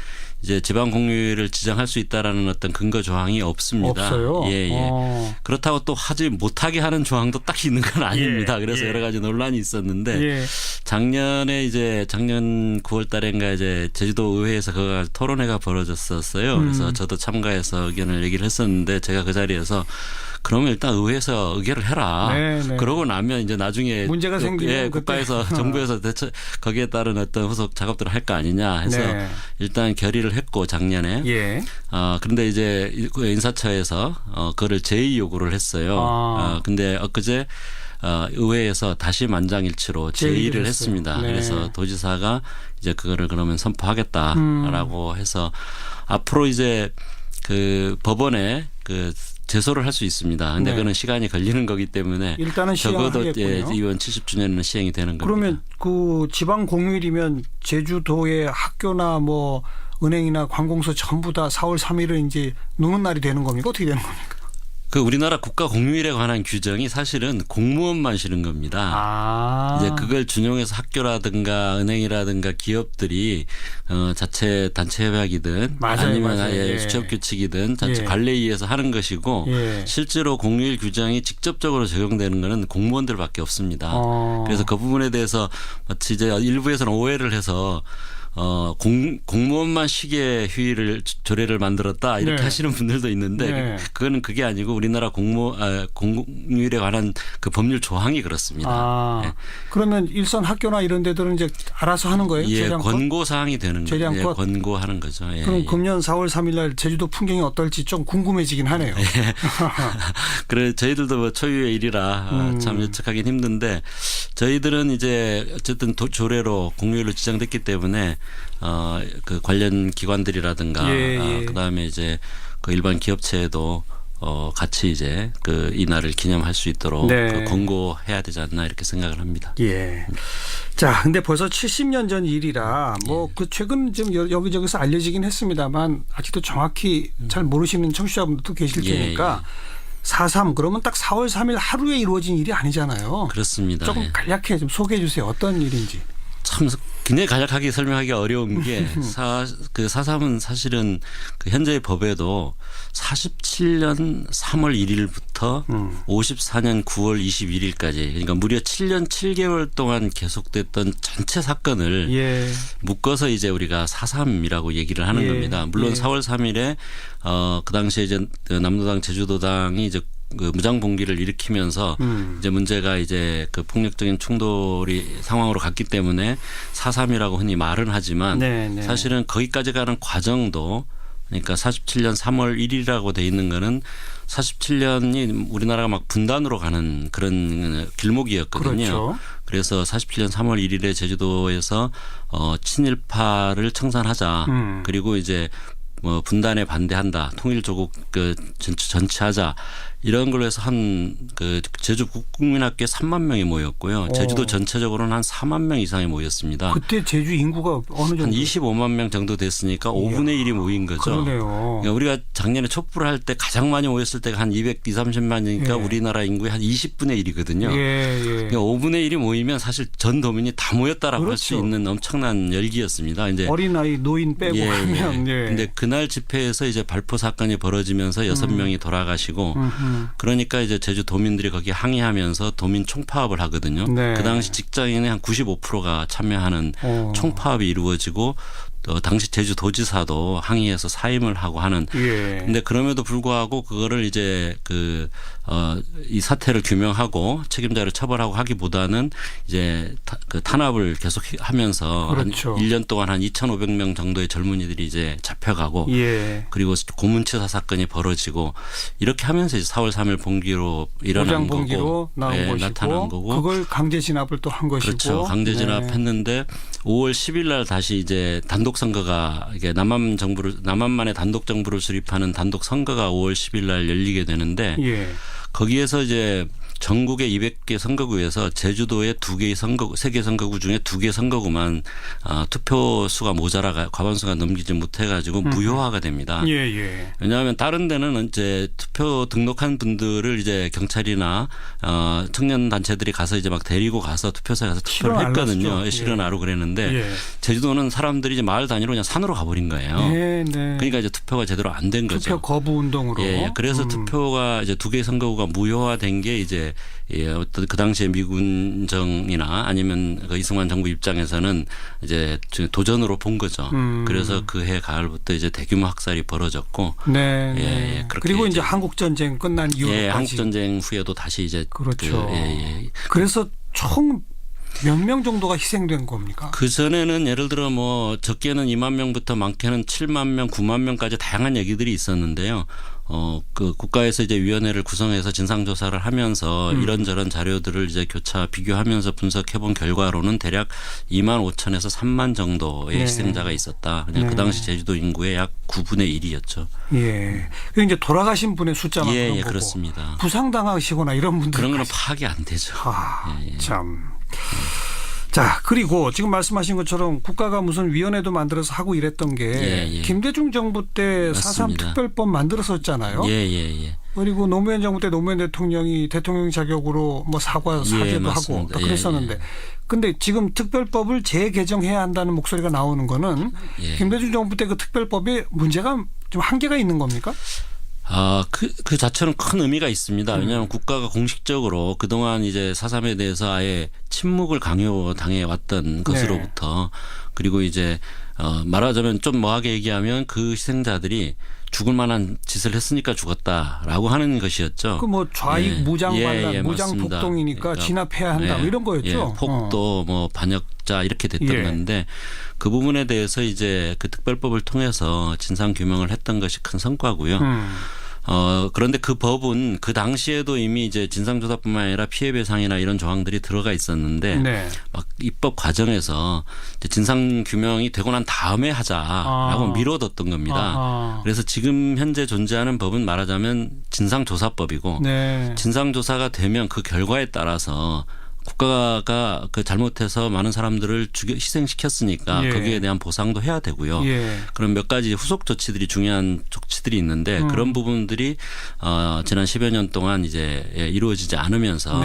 이제 지방 공휴일을 지정할 수 있다라는 어떤 근거 조항이 없습니다. 없어요. 예. 그렇다고 또 하지 못하게 하는 조항도 딱 있는 건 아닙니다. 그래서 여러 가지 논란이 있었는데 작년에 이제 작년 9월달인가 이제 제주도 의회에서 그거 토론회가 벌어졌었어요. 그래서 저도 참가해서 의견을 얘기를 했었는데 제가 그 자리에서 그러면 일단 의회에서 의결을 해라. 그러고 나면 이제 나중에 문제가 생기면 국가에서 정부에서 대처 거기에 따른 어떤 후속 작업들을 할 거 아니냐 해서 일단 결의를 했고 작년에. 그런데 이제 인사처에서 그거를 제의 요구를 했어요. 근데 엊그제 의회에서 다시 만장일치로 제의를 했습니다. 그래서 도지사가 이제 그거를 그러면 선포하겠다라고 해서 앞으로 이제 그 법원에 그 제소를 할 수 있습니다. 근데 그거는 시간이 걸리는 거기 때문에 일단은 적어도 시행하겠군요. 이번 70주년에는 시행이 되는 겁니다. 그러면 그 지방 공휴일이면 제주도의 학교나 뭐 은행이나 관공서 전부 다 4월 3일은 이제 노는 날이 되는 겁니까? 어떻게 되는 겁니까? 그 우리나라 국가 공휴일에 관한 규정이 사실은 공무원만 실은 겁니다. 이제 그걸 준용해서 학교라든가 은행이라든가 기업들이 자체 단체 협약이든 아니면 수첩 규칙이든 자체 관례위에서 하는 것이고 실제로 공휴일 규정이 직접적으로 적용되는 것은 공무원들밖에 없습니다. 그래서 그 부분에 대해서 마치 이제 일부에서는 오해를 해서 공무원만 쉬게 휴일을 조례를 만들었다 이렇게 하시는 분들도 있는데 그거는 그게 아니고 우리나라 공휴일에 관한 그 법률 조항이 그렇습니다. 그러면 일선 학교나 이런 데들은 이제 알아서 하는 거예요? 권고 사항이 되는 거예요. 권고하는 거죠. 그럼 금년 4월 3일 날 제주도 풍경이 어떨지 좀 궁금해지긴 하네요. 그래 저희들도 뭐 초유의 일이라 참 예측하기는 힘든데 저희들은 이제 어쨌든 조례로 공휴일로 지정됐기 때문에 그 관련 기관들이라든가 그다음에 이제 그 일반 기업체에도 같이 이제 그 이날을 기념할 수 있도록 그 권고해야 되지 않나 이렇게 생각을 합니다. 자, 근데 벌써 70년 전 일이라 뭐 그 최근 좀 여기저기서 알려지긴 했습니다만 아직도 정확히 잘 모르시는 청취자분들도 계실 테니까 4.3 그러면 딱 4월 3일 하루에 이루어진 일이 아니잖아요. 그렇습니다. 조금 간략하게 좀 소개해 주세요. 어떤 일인지. 참 굉장히 간략하게 설명하기가 어려운 게 4.3은 사실은 그 현재의 법에도 47년 3월 1일부터 54년 9월 21일까지 그러니까 무려 7년 7개월 동안 계속됐던 전체 사건을 묶어서 이제 우리가 4.3이라고 얘기를 하는 겁니다. 물론 4월 3일에 그 당시에 이제 남로당 제주도당이 이제 그 무장봉기를 일으키면서 이제 문제가 이제 그 폭력적인 충돌이 상황으로 갔기 때문에 4.3이라고 흔히 말은 하지만 사실은 거기까지 가는 과정도 그러니까 47년 3월 1일이라고 돼 있는 거는 47년이 우리나라가 막 분단으로 가는 그런 길목이었거든요. 그래서 47년 3월 1일에 제주도에서 친일파를 청산하자. 그리고 이제 뭐 분단에 반대한다. 통일조국 그 전체하자. 이런 걸로 해서 한 그 제주 국민학교에 3만 명이 모였고요. 제주도 전체적으로는 한 4만 명 이상이 모였습니다. 그때 제주 인구가 어느 정도? 한 25만 명 정도 됐으니까 5분의 1이 모인 거죠. 그러네요. 그러니까 우리가 작년에 촛불을 할 때 가장 많이 모였을 때가 한 230만이니까 우리나라 인구의 한 20분의 1이거든요. 그러니까 5분의 1이 모이면 사실 전 도민이 다 모였다라고 할 수 있는 엄청난 열기였습니다. 이제 어린아이, 노인 빼고 하면. 근데 그날 집회에서 이제 발포 사건이 벌어지면서 6명이 돌아가시고 그러니까 이제 제주 도민들이 거기 항의하면서 도민 총파업을 하거든요. 그 당시 직장인의 한 95%가 참여하는 총파업이 이루어지고 또 당시 제주도지사도 항의해서 사임을 하고 하는. 근데 그럼에도 불구하고 그거를 이제 이 사태를 규명하고 책임자를 처벌하고 하기보다는 이제 그 탄압을 계속 하면서 그렇죠. 한 1년 동안 한 2,500명 정도의 젊은이들이 이제 잡혀가고 그리고 고문치사 사건이 벌어지고 이렇게 하면서 이제 4월 3일 봉기로 일어난 봉기로 거고 나타난 거고 그걸 강제 진압을 또 한 것이고 그렇죠. 강제 진압했는데 5월 10일 날 다시 이제 단독 선거가 이게 남한만의 단독 정부를 수립하는 단독 선거가 5월 10일 날 열리게 되는데 거기에서 이제 전국의 200개 선거구에서 제주도의 3개 선거구 중에 2개 선거구만 투표 수가 모자라 과반수가 넘기지 못해가지고 무효화가 됩니다. 왜냐하면 다른 데는 이제 투표 등록한 분들을 이제 경찰이나 청년 단체들이 가서 이제 막 데리고 가서 투표소에 가서 투표를 했거든요. 실현하러 그랬는데 제주도는 사람들이 이제 마을 단위로 그냥 산으로 가버린 거예요. 그러니까 이제 투표가 제대로 안 된 거죠. 투표 거부 운동으로. 그래서 투표가 이제 2개 선거구가 무효화된 게 이제 어떤 그 당시에 미군정이나 아니면 그 이승만 정부 입장에서는 이제 도전으로 본 거죠. 그래서 그해 가을부터 이제 대규모 학살이 벌어졌고, 그리고 이제 한국 전쟁 끝난 이후까지. 한국 전쟁 후에도 다시 이제 그렇죠. 그래서 총 몇 명 정도가 희생된 겁니까? 그 전에는 예를 들어 뭐 적게는 2만 명부터 많게는 7만 명, 9만 명까지 다양한 얘기들이 있었는데요. 그 국가에서 이제 위원회를 구성해서 진상조사를 하면서 이런저런 자료들을 이제 교차 비교하면서 분석해본 결과로는 대략 2만 5천에서 3만 정도의 희생자가 있었다. 그냥 그 당시 제주도 인구의 약 9분의 1이었죠. 그 이제 돌아가신 분의 숫자만 그런 거고. 그렇습니다. 부상당하시거나 이런 분들 그런 거는 파악이 안 되죠. 참. 자, 그리고 지금 말씀하신 것처럼 국가가 무슨 위원회도 만들어서 하고 이랬던 게 김대중 정부 때 4.3 특별법 만들었었잖아요. 그리고 노무현 정부 때 노무현 대통령이 대통령 자격으로 뭐 사죄도 하고 또 그랬었는데 근데 지금 특별법을 재개정해야 한다는 목소리가 나오는 거는 김대중 정부 때 그 특별법에 문제가 좀 한계가 있는 겁니까? 그 자체는 큰 의미가 있습니다. 왜냐하면 국가가 공식적으로 그동안 이제 4.3에 대해서 아예 침묵을 강요당해 왔던 것으로부터 그리고 이제 말하자면 좀 뭐하게 얘기하면 그 희생자들이 죽을 만한 짓을 했으니까 죽었다라고 하는 것이었죠. 그 뭐 좌익 무장 반란, 무장 폭동이니까 그러니까 진압해야 한다 뭐 이런 거였죠. 폭도 뭐 반역자 이렇게 됐던 건데 그 부분에 대해서 이제 그 특별법을 통해서 진상 규명을 했던 것이 큰 성과고요. 그런데 그 법은 그 당시에도 이미 이제 진상조사뿐만 아니라 피해배상이나 이런 조항들이 들어가 있었는데 막 입법 과정에서 이제 진상규명이 되고 난 다음에 하자라고 미뤄뒀던 겁니다. 그래서 지금 현재 존재하는 법은 말하자면 진상조사법이고 진상조사가 되면 그 결과에 따라서 국가가 그 잘못해서 많은 사람들을 희생시켰으니까 거기에 대한 보상도 해야 되고요. 그럼 몇 가지 후속 조치들이 중요한 조치들이 있는데 그런 부분들이 지난 10여 년 동안 이제 이루어지지 않으면서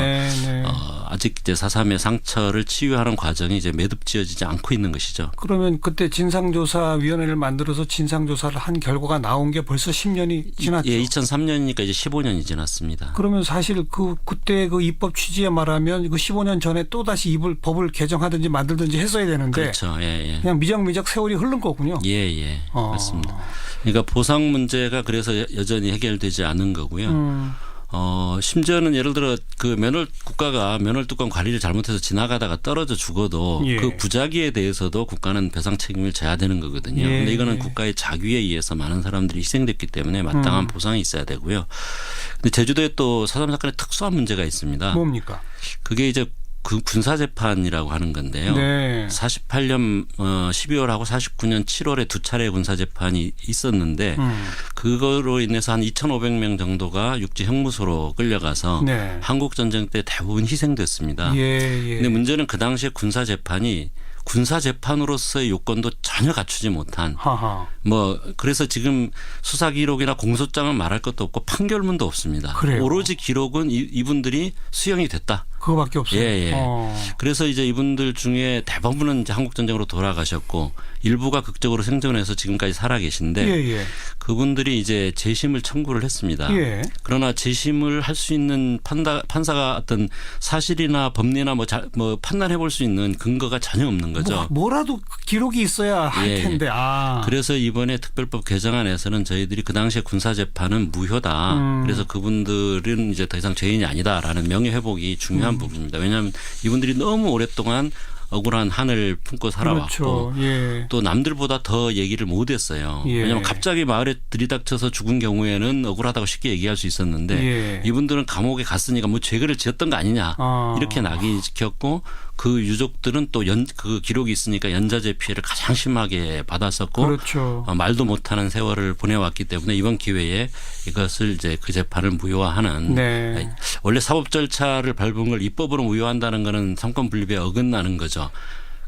아직 이제 4.3의 상처를 치유하는 과정이 이제 매듭지어지지 않고 있는 것이죠. 그러면 그때 진상조사위원회를 만들어서 진상조사를 한 결과가 나온 게 벌써 10년이 지났죠. 2003년이니까 이제 15년이 지났습니다. 그러면 사실 그때 그 입법 취지에 말하면 그 15년 전에 또 다시 법을 개정하든지 만들든지 했어야 되는데 그렇죠. 그냥 미적미적 세월이 흐른 거군요. 맞습니다. 그러니까 보상 문제가 그래서 여전히 해결되지 않은 거고요. 심지어는 예를 들어 그 국가가 면허 뚜껑 관리를 잘못해서 지나가다가 떨어져 죽어도 그 부작위에 대해서도 국가는 배상 책임을 져야 되는 거거든요. 그런데 이거는 국가의 자규에 의해서 많은 사람들이 희생됐기 때문에 마땅한 보상이 있어야 되고요. 근데 제주도에 또 4.3 사건에 특수한 문제가 있습니다. 뭡니까? 그게 이제 그 군사재판이라고 하는 건데요. 48년 12월하고 49년 7월에 두 차례 군사재판이 있었는데 그거로 인해서 한 2,500명 정도가 육지 형무소로 끌려가서 한국전쟁 때 대부분 희생됐습니다. 근데 문제는 그 당시에 군사재판으로서의 요건도 전혀 갖추지 못한 그래서 지금 수사 기록이나 공소장을 말할 것도 없고 판결문도 없습니다. 그래요? 오로지 기록은 이분들이 수형이 됐다. 그거밖에 없어요. 그래서 이제 이분들 중에 대부분은 이제 한국 전쟁으로 돌아가셨고 일부가 극적으로 생존해서 지금까지 살아 계신데 그분들이 이제 재심을 청구를 했습니다. 예. 그러나 재심을 할 수 있는 판사가 어떤 사실이나 법리나 뭐 판단해 볼 수 있는 근거가 전혀 없는 거죠. 뭐라도 기록이 있어야 할 텐데. 그래서 이번에 특별법 개정안에서는 저희들이 그 당시에 군사재판은 무효다. 그래서 그분들은 이제 더 이상 죄인이 아니다라는 명예회복이 중요한 부분입니다. 왜냐하면 이분들이 너무 오랫동안 억울한 한을 품고 살아왔고 그렇죠. 예. 또 남들보다 더 얘기를 못했어요. 예. 왜냐하면 갑자기 마을에 들이닥쳐서 죽은 경우에는 억울하다고 쉽게 얘기할 수 있었는데 예. 이분들은 감옥에 갔으니까 뭐 죄를 지었던 거 아니냐 이렇게 낙인시켰고 그 유족들은 또 그 기록이 있으니까 연좌제 피해를 가장 심하게 받았었고 그렇죠. 말도 못하는 세월을 보내왔기 때문에 이번 기회에 이것을 이제 그 재판을 무효화하는 네. 원래 사법 절차를 밟은 걸 입법으로 무효한다는 거는 삼권 분립에 어긋나는 거죠.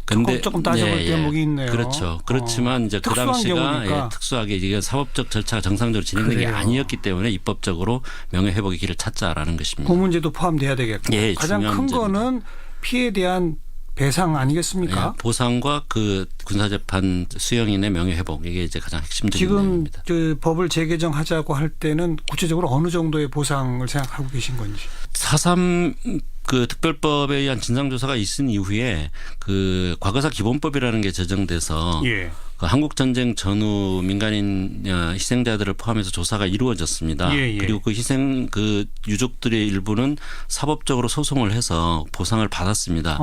근데 조금 따져볼 대목이 있네요. 그렇죠. 그렇지만 이제 그 당시가 특수하게 이게 사법적 절차가 정상적으로 진행된 게 아니었기 때문에 입법적으로 명예회복의 길을 찾자라는 것입니다. 그 문제도 포함돼야 되겠고 예, 가장 큰 문제입니다. 거는 피해에 대한 배상 아니겠습니까? 네, 보상과 그 군사재판 수용인의 명예회복 이게 이제 가장 핵심적인 지금 내용입니다. 그 법을 재개정하자고 할 때는 구체적으로 어느 정도의 보상을 생각하고 계신 건지. 4.3 그 특별법에 의한 진상조사가 있은 이후에 그 과거사 기본법이라는 게 제정돼서 예. 그 한국 전쟁 전후 민간인 희생자들을 포함해서 조사가 이루어졌습니다. 예, 예. 그리고 그 희생 그 유족들의 일부는 사법적으로 소송을 해서 보상을 받았습니다.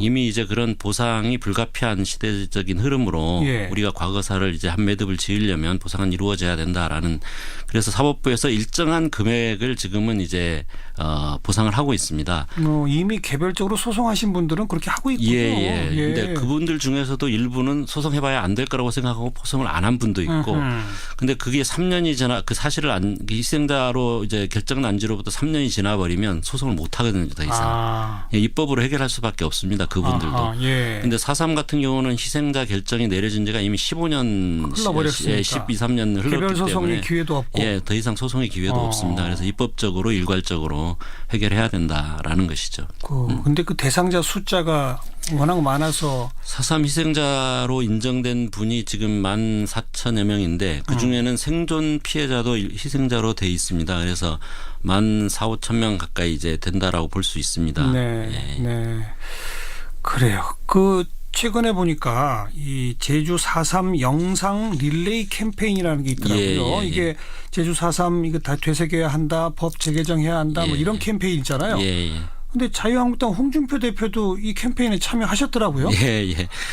이미 이제 그런 보상이 불가피한 시대적인 흐름으로 예. 우리가 과거사를 이제 한 매듭을 지으려면 보상은 이루어져야 된다라는 그래서 사법부에서 일정한 금액을 지금은 이제 보상을 하고 있습니다. 이미 개별적으로 소송하신 분들은 그렇게 하고 있군요. 예. 근데 그분들 중에서도 일부는 소송해봐야 안 될 거라고 생각하고 소송을 안 한 분도 있고, 근데 그게 3년이 지나 그 사실을 희생자로 이제 결정 난 지로부터 3년이 지나버리면 소송을 못 하거든요, 더 이상. 입법으로 해결할 수밖에 없습니다, 그분들도. 예. 근데 4.3 같은 경우는 희생자 결정이 내려진 지가 이미 15년, 흘러버렸으니까. 12, 13년 흘렀기 개별 소송의 때문에 기회도 없고. 예, 더 이상 소송의 기회도 없습니다. 그래서 입법적으로 일괄적으로 해결해야 된다라는 것이죠. 근데 그 대상자 숫자가 워낙 많아서 4.3 희생자로 인정된 분이 지금 14,000여 명인데 그중에는 생존 피해자도 희생자로 돼 있습니다. 그래서 14,000, 5,000명 가까이 이제 된다라고 볼 수 있습니다. 네. 네. 그래요. 그 최근에 보니까 이 제주 4.3 영상 릴레이 캠페인이라는 게 있더라고요. 이게 제주 4.3 이거 다 되새겨야 한다, 법 재개정해야 한다, 뭐 이런 캠페인 있잖아요. 근데 자유한국당 홍준표 대표도 이 캠페인에 참여하셨더라고요.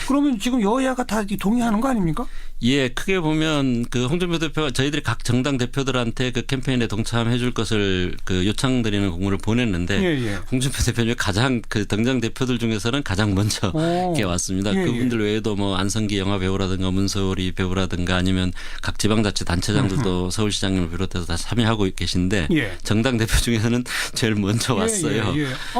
그러면 지금 여야가 다 동의하는 거 아닙니까? 예, 크게 보면 그 홍준표 대표가 저희들이 각 정당 대표들한테 그 캠페인에 동참해 줄 것을 그 요청드리는 공문을 보냈는데 홍준표 대표님 가장 그 당정 대표들 중에서는 가장 먼저 이렇게 왔습니다. 그분들 외에도 뭐 안성기 영화 배우라든가 문소리 배우라든가 아니면 각 지방자치 단체장들도 서울시장님을 비롯해서 다 참여하고 계신데 정당 대표 중에서는 제일 먼저 왔어요.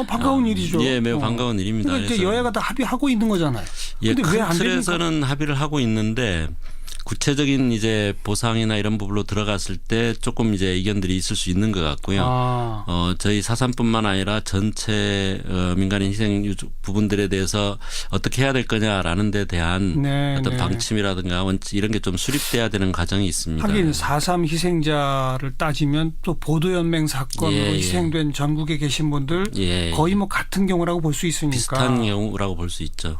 반가운 일이죠. 예, 매우 반가운 일입니다. 그러니까 이제 여야가 다 합의하고 있는 거잖아요. 예, 근데 왜 안 됩니까? 큰 틀에서는 합의를 하고 있는데 구체적인 이제 보상이나 이런 부분으로 들어갔을 때 조금 이제 의견들이 있을 수 있는 것 같고요. 저희 4.3뿐만 아니라 전체 민간인 희생 부분들에 대해서 어떻게 해야 될 거냐라는 데 대한 어떤 방침이라든가 원칙 이런 게 좀 수립돼야 되는 과정이 있습니다. 하긴 4.3 희생자를 따지면 또 보도연맹 사건으로 희생된 전국에 계신 분들 거의 뭐 같은 경우라고 볼 수 있으니까. 비슷한 경우라고 볼 수 있죠.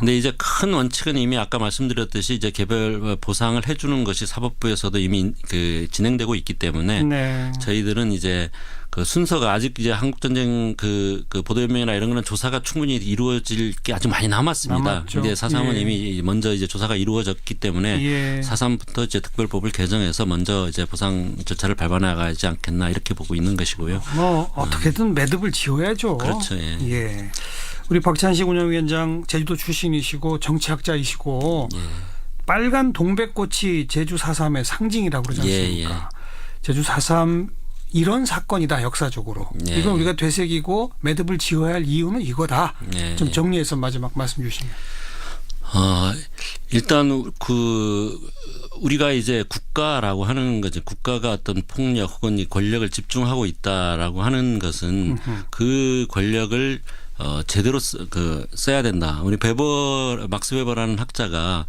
근데 이제 큰 원칙은 이미 아까 말씀드렸듯이 이제 개별 보상을 해주는 것이 사법부에서도 이미 그 진행되고 있기 때문에 저희들은 이제 그 순서가 아직 이제 한국전쟁 그 보도연맹이나 이런 거는 조사가 충분히 이루어질 게 아직 많이 남았습니다. 근데 4.3은 이미 먼저 이제 조사가 이루어졌기 때문에 4.3부터 이제 특별법을 개정해서 먼저 이제 보상 절차를 밟아나가지 않겠나 이렇게 보고 있는 것이고요. 뭐 어떻게든 매듭을 지어야죠. 그렇죠. 우리 박찬식 운영위원장 제주도 출신이시고 정치학자이시고 빨간 동백꽃이 제주 4.3의 상징이라고 그러지 않습니까? 제주 4.3 이런 사건이다 역사적으로. 이건 우리가 되새기고 매듭을 지어야 할 이유는 이거다. 좀 정리해서 마지막 말씀 주시면. 일단 우리가 이제 국가라고 하는 거죠. 국가가 어떤 폭력 혹은 이 권력을 집중하고 있다라고 하는 것은 그 권력을 제대로 써야 된다. 우리 막스 베버라는 학자가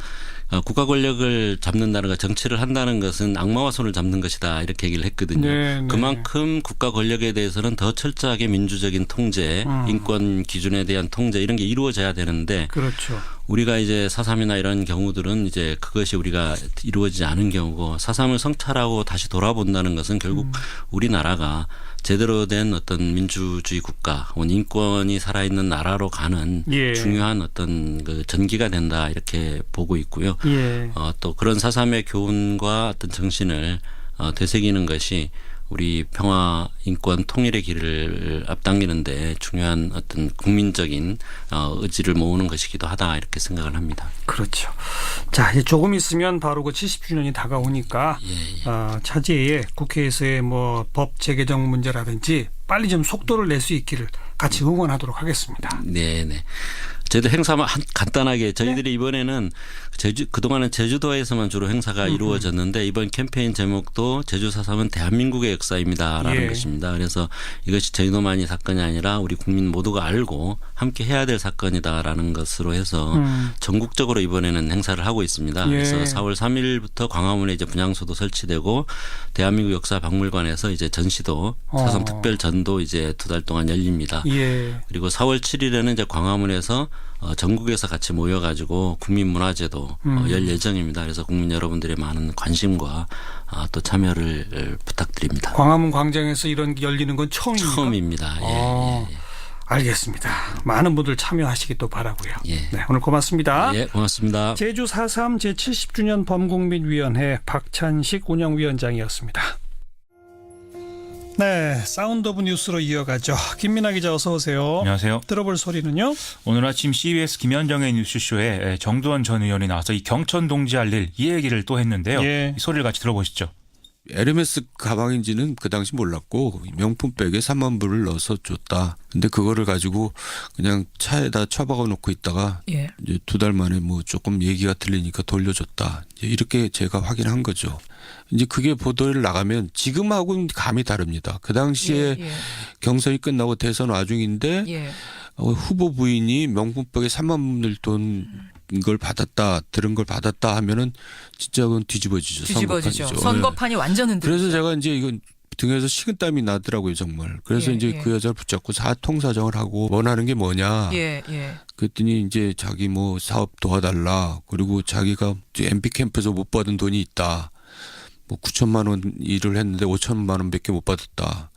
국가 권력을 잡는다는 것, 정치를 한다는 것은 악마와 손을 잡는 것이다 이렇게 얘기를 했거든요. 네. 그만큼 국가 권력에 대해서는 더 철저하게 민주적인 통제, 인권 기준에 대한 통제 이런 게 이루어져야 되는데 그렇죠. 우리가 이제 4.3이나 이런 경우들은 이제 그것이 우리가 이루어지지 않은 경우고 4.3을 성찰하고 다시 돌아본다는 것은 결국 우리나라가 제대로 된 어떤 민주주의 국가, 인권이 살아있는 나라로 가는 예. 중요한 어떤 그 전기가 된다 이렇게 보고 있고요. 예. 또 그런 4.3의 교훈과 어떤 정신을 되새기는 것이 우리 평화, 인권, 통일의 길을 앞당기는데 중요한 어떤 국민적인 의지를 모으는 것이기도 하다 이렇게 생각을 합니다. 그렇죠. 자, 이제 조금 있으면 바로 그 70주년이 다가오니까 차제에 국회에서의 뭐 법 재개정 문제라든지 빨리 좀 속도를 낼 수 있기를 같이 응원하도록 하겠습니다. 네. 저희도 행사만 간단하게 저희들이 이번에는 그동안은 제주도에서만 주로 행사가 이루어졌는데 이번 캠페인 제목도 제주 4.3은 대한민국의 역사입니다라는 예. 것입니다. 그래서 이것이 저희도만이 사건이 아니라 우리 국민 모두가 알고 함께 해야 될 사건이다라는 것으로 해서 전국적으로 이번에는 행사를 하고 있습니다. 예. 그래서 4월 3일부터 광화문에 이제 분향소도 설치되고 대한민국 역사박물관에서 이제 전시도 4.3 특별 전도 이제 2달 동안 열립니다. 예. 그리고 4월 7일에는 이제 광화문에서 전국에서 같이 모여가지고 국민문화제도 열 예정입니다. 그래서 국민 여러분들의 많은 관심과 또 참여를 부탁드립니다. 광화문 광장에서 이런 게 열리는 건 처음입니까? 처음입니다. 예. 알겠습니다. 많은 분들 참여하시기 또 바라고요. 예. 네, 오늘 고맙습니다. 예, 고맙습니다. 제주 4.3 제70주년 범국민위원회 박찬식 운영위원장이었습니다. 네, 사운드 오브 뉴스로 이어가죠. 김민아 기자 어서 오세요. 안녕하세요. 들어볼 소리는요? 오늘 아침 CBS 김현정의 뉴스쇼에 정두원 전 의원이 나와서 이 경천 동지할 일 이 얘기를 또 했는데요. 예. 이 소리를 같이 들어보시죠. 에르메스 가방인지는 그 당시 몰랐고 명품백에 3만 불을 넣어서 줬다. 근데 그거를 가지고 그냥 차에다 처박아 놓고 있다가 예. 이제 2달 만에 뭐 조금 얘기가 들리니까 돌려줬다. 이제 이렇게 제가 확인한 거죠. 이제 그게 보도를 나가면 지금하고는 감이 다릅니다. 그 당시에 예. 경선이 끝나고 대선 와중인데 예. 후보 부인이 명품백에 3만 불을 돈 걸 받았다, 들은 걸 받았다 하면은 진짜 그건 뒤집어지죠. 선거판이죠. 선거판이 완전 흔들리죠. 그래서 제가 이제 이건 등에서 식은땀이 나더라고요, 정말. 그래서 예, 이제 예. 그 여자를 붙잡고 사통사정을 하고 원하는 게 뭐냐. 예. 그랬더니 이제 자기 뭐 사업 도와달라. 그리고 자기가 MB 캠프에서 못 받은 돈이 있다. 뭐 9천만 원 일을 했는데 5천만 원밖에 못 받았다.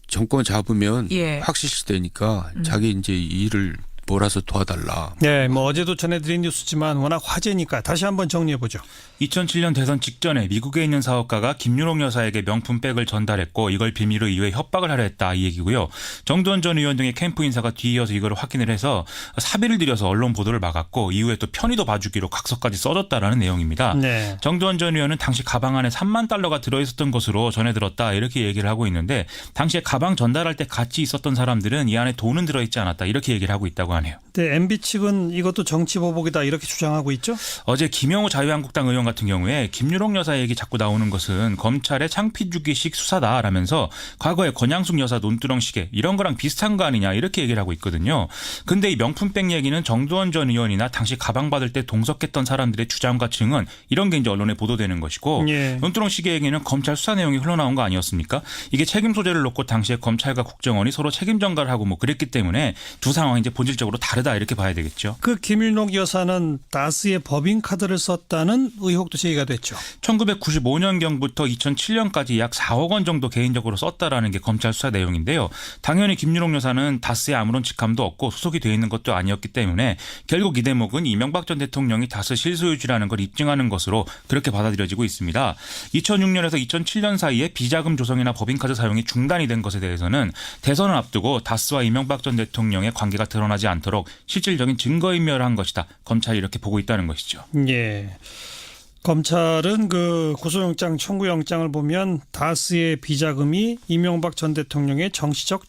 정권 잡으면 예. 확실시되니까 자기 이제 일을 몰아서 도와달라. 네, 뭐 어제도 전해드린 뉴스지만 워낙 화제니까 다시 한번 정리해보죠. 2007년 대선 직전에 미국에 있는 사업가가 김유록 여사에게 명품백을 전달했고 이걸 비밀로 이후에 협박을 하려 했다 이 얘기고요. 정두원 전 의원 등의 캠프 인사가 뒤이어서 이걸 확인을 해서 사비를 들여서 언론 보도를 막았고 이후에 또 편의도 봐주기로 각서까지 써줬다라는 내용입니다. 네. 정두원 전 의원은 당시 가방 안에 3만 달러가 들어있었던 것으로 전해들었다 이렇게 얘기를 하고 있는데 당시에 가방 전달할 때 같이 있었던 사람들은 이 안에 돈은 들어있지 않았다 이렇게 얘기를 하고 있다고 하네요. 네, MB 측은 이것도 정치보복이다 이렇게 주장하고 있죠. 어제 김영우 자유한국당 의원 같은 경우에 김유록 여사 얘기 자꾸 나오는 것은 검찰의 창피주기식 수사다라면서 과거에 권양숙 여사 논두렁 시계 이런 거랑 비슷한 거 아니냐 이렇게 얘기를 하고 있거든요. 근데 이 명품백 얘기는 정두원 전 의원이나 당시 가방 받을 때 동석했던 사람들의 주장과 증언 이런 게 이제 언론에 보도되는 것이고 예. 논두렁 시계 얘기는 검찰 수사 내용이 흘러나온 거 아니었습니까? 이게 책임 소재를 놓고 당시에 검찰과 국정원이 서로 책임 전가를 하고 뭐 그랬기 때문에 두 상황이 이제 본질적으로 다르다 이렇게 봐야 되겠죠. 그 김윤옥 여사는 다스의 법인카드를 썼다는 의혹도 제기가 됐죠. 1995년경부터 2007년까지 약 4억 원 정도 개인적으로 썼다라는 게 검찰 수사 내용인데요. 당연히 김유록 여사는 다스에 아무런 직함도 없고 소속이 되어 있는 것도 아니었기 때문에 결국 이 대목은 이명박 전 대통령이 다스 실소유주라는 걸 입증하는 것으로 그렇게 받아들여지고 있습니다. 2006년에서 2007년 사이에 비자금 조성이나 법인카드 사용이 중단이 된 것에 대해서는 대선을 앞두고 다스와 이명박 전 대통령의 관계가 드러나지 않도록 실질적인 증거인멸을 한 것이다. 검찰이 이렇게 보고 있다는 것이죠. 예. 검찰은 그 구속영장 청구영장을 보면 다스의 비자금이 이명박 전 대통령의 정치적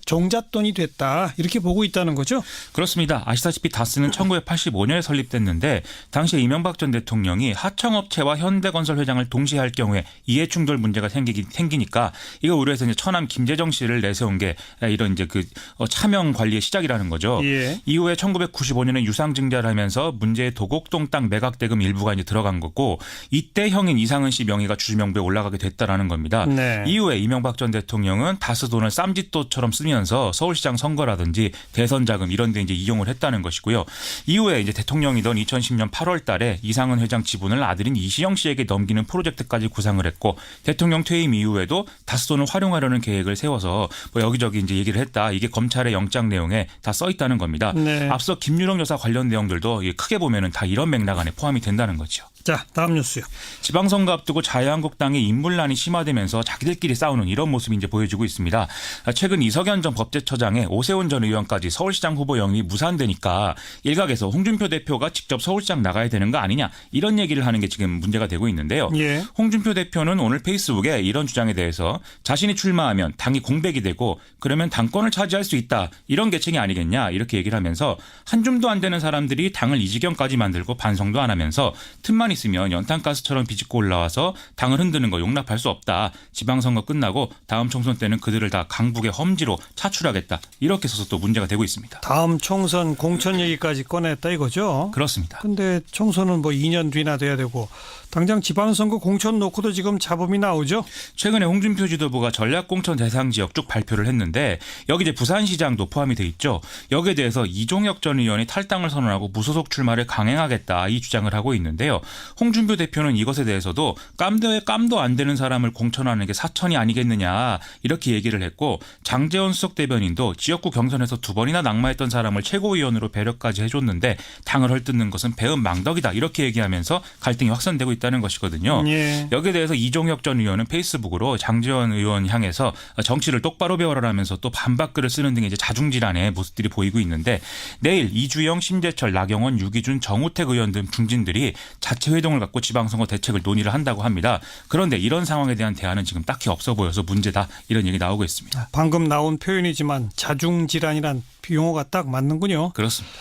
종잣돈이 됐다 이렇게 보고 있다는 거죠? 그렇습니다. 아시다시피 다스는 1985년에 설립됐는데 당시에 이명박 전 대통령이 하청업체와 현대건설 회장을 동시에 할 경우에 이해충돌 문제가 생기니까 이거 우려해서 이제 처남 김재정 씨를 내세운 게 이런 이제 그 차명 관리의 시작이라는 거죠. 예. 이후에 1995년에 유상증자를 하면서 문제의 도곡동 땅 매각대금 일부가 이제 들어간 거고 이때 형인 이상은 씨 명의가 주주명부에 올라가게 됐다라는 겁니다. 네. 이후에 이명박 전 대통령은 다스 돈을 쌈짓돈처럼 쓰면서 서울시장 선거라든지 대선 자금 이런 데 이제 이용을 했다는 것이고요. 이후에 이제 대통령이던 2010년 8월 달에 이상은 회장 지분을 아들인 이시영 씨에게 넘기는 프로젝트까지 구상을 했고 대통령 퇴임 이후에도 다스 돈을 활용하려는 계획을 세워서 뭐 여기저기 이제 얘기를 했다. 이게 검찰의 영장 내용에 다 써 있다는 겁니다. 네. 앞서 김유령 여사 관련 내용들도 크게 보면은 다 이런 맥락 안에 포함이 된다는 거죠. 자, 다음 뉴스요. 지방선거 앞두고 자유한국당의 인물난이 심화되면서 자기들끼리 싸우는 이런 모습이 이제 보여지고 있습니다. 최근 이석연 전 법제처장에 오세훈 전 의원까지 서울시장 후보 영입이 무산되니까 일각에서 홍준표 대표가 직접 서울시장 나가야 되는 거 아니냐 이런 얘기를 하는 게 지금 문제가 되고 있는데요. 예. 홍준표 대표는 오늘 페이스북에 이런 주장에 대해서 자신이 출마하면 당이 공백이 되고 그러면 당권을 차지할 수 있다 이런 계층이 아니겠냐 이렇게 얘기를 하면서 한 줌도 안 되는 사람들이 당을 이 지경까지 만들고 반성도 안 하면서 틈만 있으면 연탄가스처럼 비집고 올라와서 당을 흔드는 거 용납할 수 없다. 지방선거 끝나고 다음 총선 때는 그들을 다 강북의 험지로 차출하겠다. 이렇게 써서 또 문제가 되고 있습니다. 다음 총선 공천 얘기까지 꺼냈다 이거죠? 그렇습니다. 근데 총선은 뭐 2년 뒤나 돼야 되고 당장 지방선거 공천 놓고도 지금 잡음이 나오죠? 최근에 홍준표 지도부가 전략공천 대상 지역 쭉 발표를 했는데 여기 이제 부산시장도 포함이 돼 있죠. 여기에 대해서 이종혁 전 의원이 탈당을 선언하고 무소속 출마를 강행하겠다 이 주장을 하고 있는데요. 홍준표 대표는 이것에 대해서도 깜도 안 되는 사람을 공천하는 게 사천이 아니겠느냐 이렇게 얘기를 했고 장제원 수석 대변인도 지역구 경선에서 2번이나 낙마했던 사람을 최고위원으로 배려까지 해줬는데 당을 헐뜯는 것은 배은망덕이다 이렇게 얘기하면서 갈등이 확산되고 있다는 것이거든요. 예. 여기에 대해서 이종혁 전 의원은 페이스북으로 장제원 의원 향해서 정치를 똑바로 배워라라면서 또 반박글을 쓰는 등의 이제 자중질환의 모습들이 보이고 있는데 내일 이주영, 심재철, 나경원, 유기준, 정우택 의원 등 중진들이 자체 회동을 갖고 지방선거 대책을 논의를 한다고 합니다. 그런데 이런 상황에 대한 대안은 지금 딱히 없어 보여서 문제다 이런 얘기 나오고 있습니다. 방금 나온 표현이지만 자중질환이란 용어가 딱 맞는군요. 그렇습니다.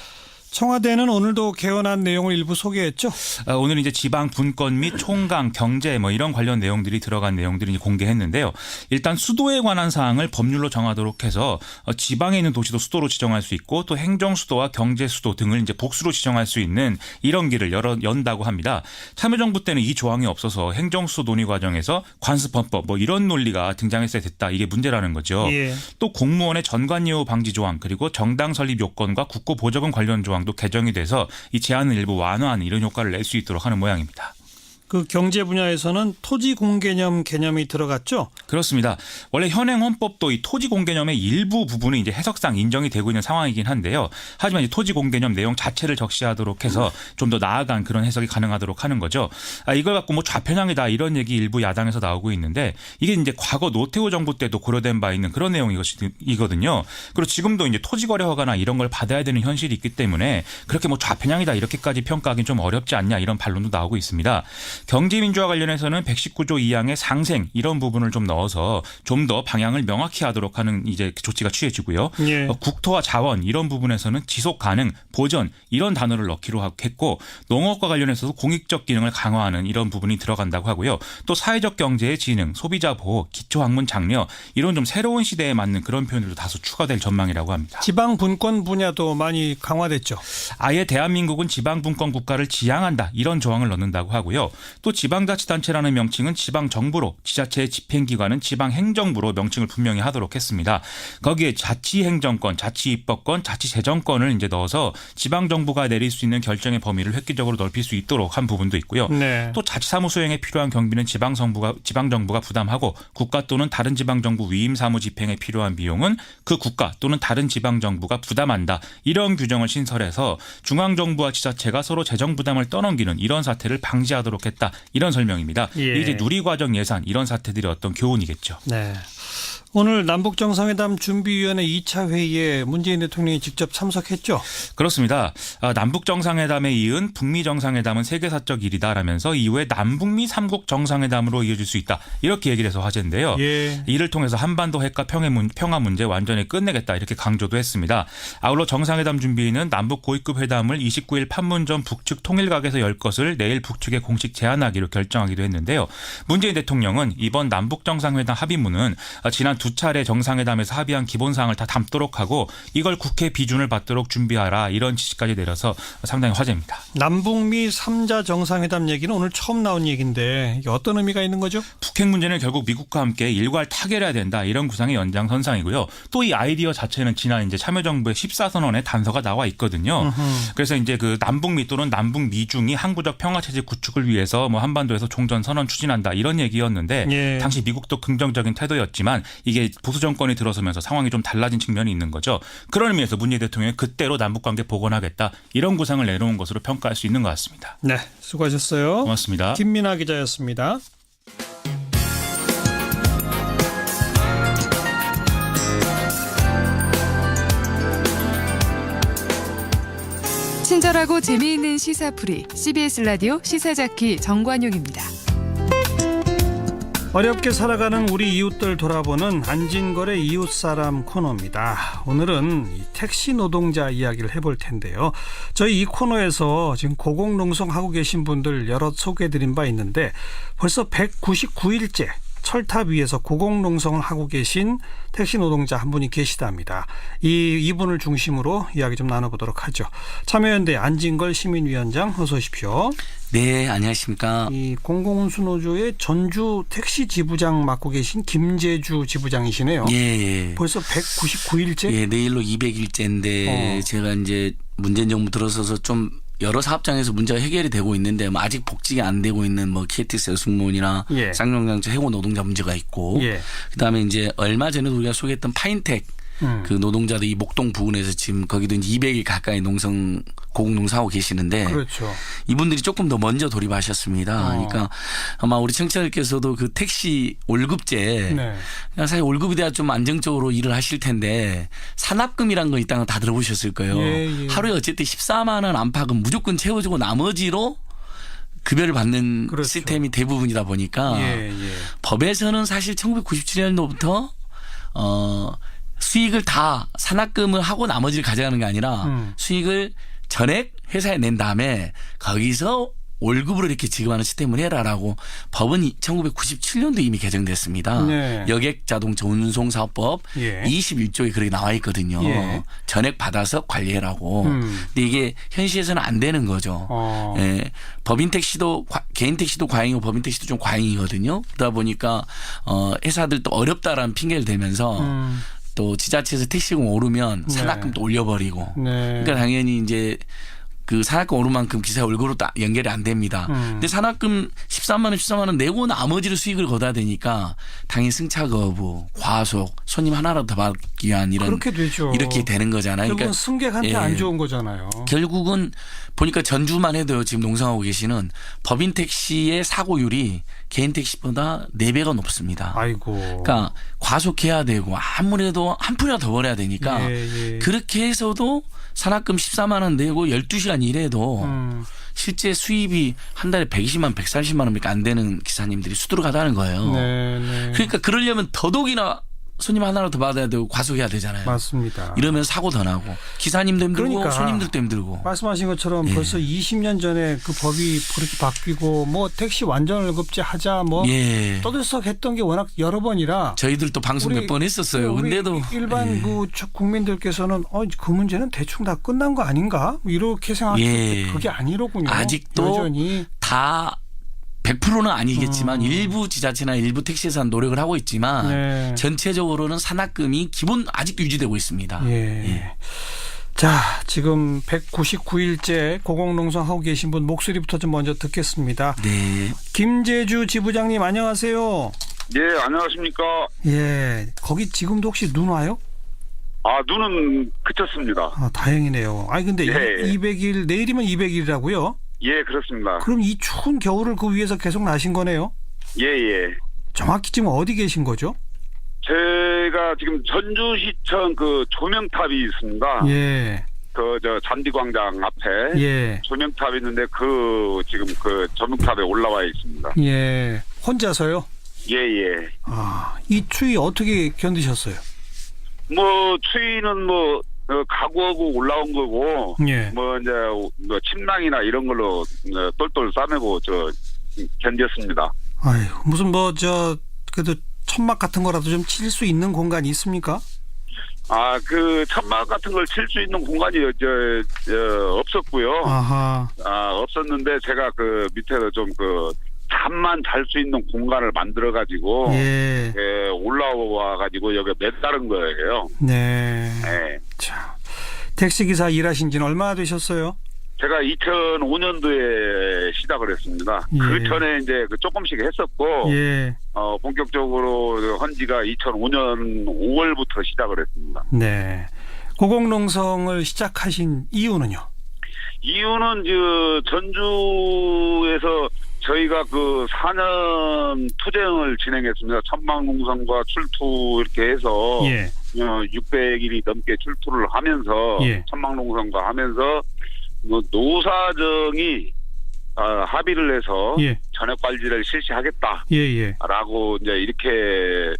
청와대는 오늘도 개헌안 내용을 일부 소개했죠. 오늘 이제 지방 분권 및 총강, 경제 뭐 이런 관련 내용들이 들어간 내용들을 공개했는데요. 일단 수도에 관한 사항을 법률로 정하도록 해서 지방에 있는 도시도 수도로 지정할 수 있고 또 행정 수도와 경제 수도 등을 이제 복수로 지정할 수 있는 이런 길을 연다고 합니다. 참여정부 때는 이 조항이 없어서 행정 수도 논의 과정에서 관습헌법 뭐 이런 논리가 등장했어야 됐다. 이게 문제라는 거죠. 예. 또 공무원의 전관예우 방지 조항 그리고 정당 설립 요건과 국고 보조금 관련 조항 도 개정이 돼서 이 제한을 일부 완화하는 이런 효과를 낼 수 있도록 하는 모양입니다. 그 경제 분야에서는 토지 공개념 개념이 들어갔죠? 그렇습니다. 원래 현행 헌법도 이 토지 공개념의 일부 부분이 이제 해석상 인정이 되고 있는 상황이긴 한데요. 하지만 이 토지 공개념 내용 자체를 적시하도록 해서 좀 더 나아간 그런 해석이 가능하도록 하는 거죠. 이걸 갖고 뭐 좌편향이다 이런 얘기 일부 야당에서 나오고 있는데 이게 이제 과거 노태우 정부 때도 고려된 바 있는 그런 내용이거든요. 그리고 지금도 이제 토지 거래 허가나 이런 걸 받아야 되는 현실이 있기 때문에 그렇게 뭐 좌편향이다 이렇게까지 평가하기는 좀 어렵지 않냐 이런 반론도 나오고 있습니다. 경제민주화 관련해서는 119조 2항의 상생 이런 부분을 좀 넣어서 좀 더 방향을 명확히 하도록 하는 이제 조치가 취해지고요. 예. 국토와 자원 이런 부분에서는 지속 가능, 보전 이런 단어를 넣기로 했고 농업과 관련해서도 공익적 기능을 강화하는 이런 부분이 들어간다고 하고요. 또 사회적 경제의 진흥, 소비자 보호, 기초학문 장려 이런 좀 새로운 시대에 맞는 그런 표현들도 다소 추가될 전망이라고 합니다. 지방 분권 분야도 많이 강화됐죠. 아예 대한민국은 지방 분권 국가를 지향한다 이런 조항을 넣는다고 하고요. 또 지방자치단체라는 명칭은 지방정부로 지자체의 집행기관은 지방행정부로 명칭을 분명히 하도록 했습니다. 거기에 자치행정권, 자치입법권, 자치재정권을 이제 넣어서 지방정부가 내릴 수 있는 결정의 범위를 획기적으로 넓힐 수 있도록 한 부분도 있고요. 네. 또 자치사무 수행에 필요한 경비는 지방정부가 부담하고 국가 또는 다른 지방정부 위임사무 집행에 필요한 비용은 그 국가 또는 다른 지방정부가 부담한다. 이런 규정을 신설해서 중앙정부와 지자체가 서로 재정 부담을 떠넘기는 이런 사태를 방지하도록 했다. 이런 설명입니다. 예. 이제 누리과정 예산 이런 사태들이 어떤 교훈이겠죠. 네. 오늘 남북정상회담 준비위원회 2차 회의에 문재인 대통령이 직접 참석했죠? 그렇습니다. 남북정상회담에 이은 북미정상회담은 세계사적 일이다라면서 이후에 남북미 3국 정상회담으로 이어질 수 있다. 이렇게 얘기를 해서 화제인데요. 예. 이를 통해서 한반도 핵과 평화 문제 완전히 끝내겠다 이렇게 강조도 했습니다. 아울러 정상회담 준비위는 남북 고위급 회담을 29일 판문점 북측 통일각에서 열 것을 내일 북측에 공식 제안하기로 결정하기도 했는데요. 문재인 대통령은 이번 남북정상회담 합의문은 지난 두 차례 정상회담에서 합의한 기본사항을 다 담도록 하고 이걸 국회 비준을 받도록 준비하라 이런 지시까지 내려서 상당히 화제입니다. 남북미 3자 정상회담 얘기는 오늘 처음 나온 얘기인데 이게 어떤 의미가 있는 거죠? 북핵 문제는 결국 미국과 함께 일괄 타결해야 된다 이런 구상의 연장선상이고요. 또 이 아이디어 자체는 지난 이제 참여정부의 14선언에 단서가 나와 있거든요. 그래서 이제 그 남북미 또는 남북미중이 항구적 평화체제 구축을 위해서 뭐 한반도에서 종전선언 추진한다 이런 얘기였는데 예. 당시 미국도 긍정적인 태도였지만 이게 보수 정권이 들어서면서 상황이 좀 달라진 측면이 있는 거죠. 그런 의미에서 문재인 대통령이 그때로 남북관계 복원하겠다 이런 구상을 내놓은 것으로 평가할 수 있는 것 같습니다. 네, 수고하셨어요. 고맙습니다. 김민아 기자였습니다. 친절하고 재미있는 시사풀이 CBS 라디오 시사자키 정관용입니다. 어렵게 살아가는 우리 이웃들 돌아보는 안진걸의 이웃사람 코너입니다. 오늘은 이 택시 노동자 이야기를 해볼 텐데요. 저희 이 코너에서 지금 고공농성하고 계신 분들 여러 소개해드린 바 있는데 벌써 199일째 철탑 위에서 고공농성을 하고 계신 택시 노동자 한 분이 계시답니다. 이분을 중심으로 이야기 좀 나눠보도록 하죠. 참여연대 안진걸 시민위원장 어서 오십시오. 네, 안녕하십니까. 이 공공운수노조의 전주 택시 지부장 맡고 계신 김재주 지부장이시네요. 예. 벌써 199일째? 예, 내일로 200일째인데 제가 이제 문재인 정부 들어서서 좀 여러 사업장에서 문제가 해결이 되고 있는데 뭐 아직 복직이 안 되고 있는 뭐 KTX 승무원이나 예. 쌍용강철 해고 노동자 문제가 있고 예. 그다음에 이제 얼마 전에 우리가 소개했던 파인텍 그 노동자들이 목동 부근에서 지금 거기도 이제 200일 가까이 고공농성하고 계시는데 그렇죠. 이분들이 조금 더 먼저 돌입하셨습니다. 그러니까 아마 우리 청취자들께서도 그 택시 월급제 네. 사실 월급에 대한 좀 안정적으로 일을 하실 텐데 산납금이란 거 있다는 거 다 들어보셨을 거예요. 예. 하루에 어쨌든 14만 원 안팎은 무조건 채워주고 나머지로 급여를 받는 그렇죠. 시스템이 대부분이다 보니까 법에서는 사실 1997년도부터 수익을 다 산납금을 하고 나머지를 가져가는 게 아니라 수익을 전액 회사에 낸 다음에 거기서 월급으로 이렇게 지급하는 시스템을 해라라고 법은 1997년도 이미 개정됐습니다. 네. 여객자동차 운송사업법 21조에 그렇게 나와 있거든요. 전액 받아서 관리해라고. 근데 이게 현실에서는 안 되는 거죠. 예. 법인 택시도 개인 택시도 과잉이고 법인 택시도 좀 과잉이거든요. 그러다 보니까 회사들도 어렵다라는 핑계를 대면서 또 지자체에서 택시금 오르면 산납금도 올려버리고. 그러니까 당연히 이제 그 산납금 오른 만큼 기사 월급으로 연결이 안 됩니다. 근데 산납금 14만 원 내고 나머지를 수익을 거둬야 되니까 당연히 승차 거부, 과속, 손님 하나라도 더 받기 위한 이런 그렇게 되죠. 이렇게 되는 거잖아요. 결국은 그러니까 승객한테 안 좋은 거잖아요. 결국은 보니까 전주만 해도요. 지금 농성하고 계시는 법인 택시의 사고율이 개인 택시보다 4배가 높습니다. 아이고. 그러니까 과속해야 되고 아무래도 한 푼이라도 더 벌어야 되니까 그렇게 해서도 산납금 14만 원 내고 12시간 일해도 실제 수입이 한 달에 120만 140만 원밖에 안 되는 기사님들이 수두룩하다는 거예요. 그러니까 그러려면 더더욱이나 손님 하나라도 더 받아야 되고 과속해야 되잖아요. 맞습니다. 이러면 사고 더 나고 기사님도 힘들고 그러니까 손님들도 힘들고. 말씀하신 것처럼 벌써 20년 전에 그 법이 그렇게 바뀌고 뭐 택시 완전 월급제 하자 뭐 떠들썩했던 게 워낙 여러 번이라 저희들도 방송 몇 번 했었어요. 근데도 일반 그 국민들께서는 그 문제는 대충 다 끝난 거 아닌가 이렇게 생각했는데 그게 아니로군요. 아직도 여전히 다 100%는 아니겠지만 일부 지자체나 일부 택시회사는 노력을 하고 있지만 전체적으로는 산납금이 기본 아직도 유지되고 있습니다. 자, 지금 199일째 고공농성하고 계신 분 목소리부터 좀 먼저 듣겠습니다. 네. 김재주 지부장님 안녕하세요. 예, 안녕하십니까. 예, 거기 지금도 혹시 눈 와요? 눈은 그쳤습니다. 다행이네요. 근데 200일 내일이면 200일이라고요? 예, 그렇습니다. 그럼 이 추운 겨울을 그 위에서 계속 나신 거네요? 예. 정확히 지금 어디 계신 거죠? 제 저희가 지금 전주시청 그 조명탑이 있습니다. 예. 저 잔디광장 앞에 예. 조명탑이 있는데 지금 그 조명탑에 올라와 있습니다. 예. 혼자서요? 예. 이 추위 어떻게 견디셨어요? 뭐 추위는 각오하고 올라온 거고, 예. 이제 침낭이나 이런 걸로 똘똘 싸매고 견뎠습니다. 아유, 무슨 그래도 천막 같은 거라도 좀 칠 수 있는 공간이 있습니까? 그 천막 같은 걸 칠 수 있는 공간이 없었고요. 아하. 없었는데 제가 그 밑에서 좀 잠만 잘 수 있는 공간을 만들어 가지고 예. 올라와 가지고 여기 매달은 거예요. 네. 네. 자, 택시 기사 일하신 지는 얼마나 되셨어요? 제가 2005년도에 시작을 했습니다. 예. 그 전에 이제 조금씩 했었고, 예. 본격적으로 한 지가 2005년 5월부터 시작을 했습니다. 네. 고공농성을 시작하신 이유는요? 이유는 전주에서 저희가 4년 투쟁을 진행했습니다. 천막농성과 출투 이렇게 해서 예. 600일이 넘게 출투를 하면서 예. 천막농성과 하면서 노사정이 합의를 해서 예. 전액관리를 실시하겠다라고 예. 이제 이렇게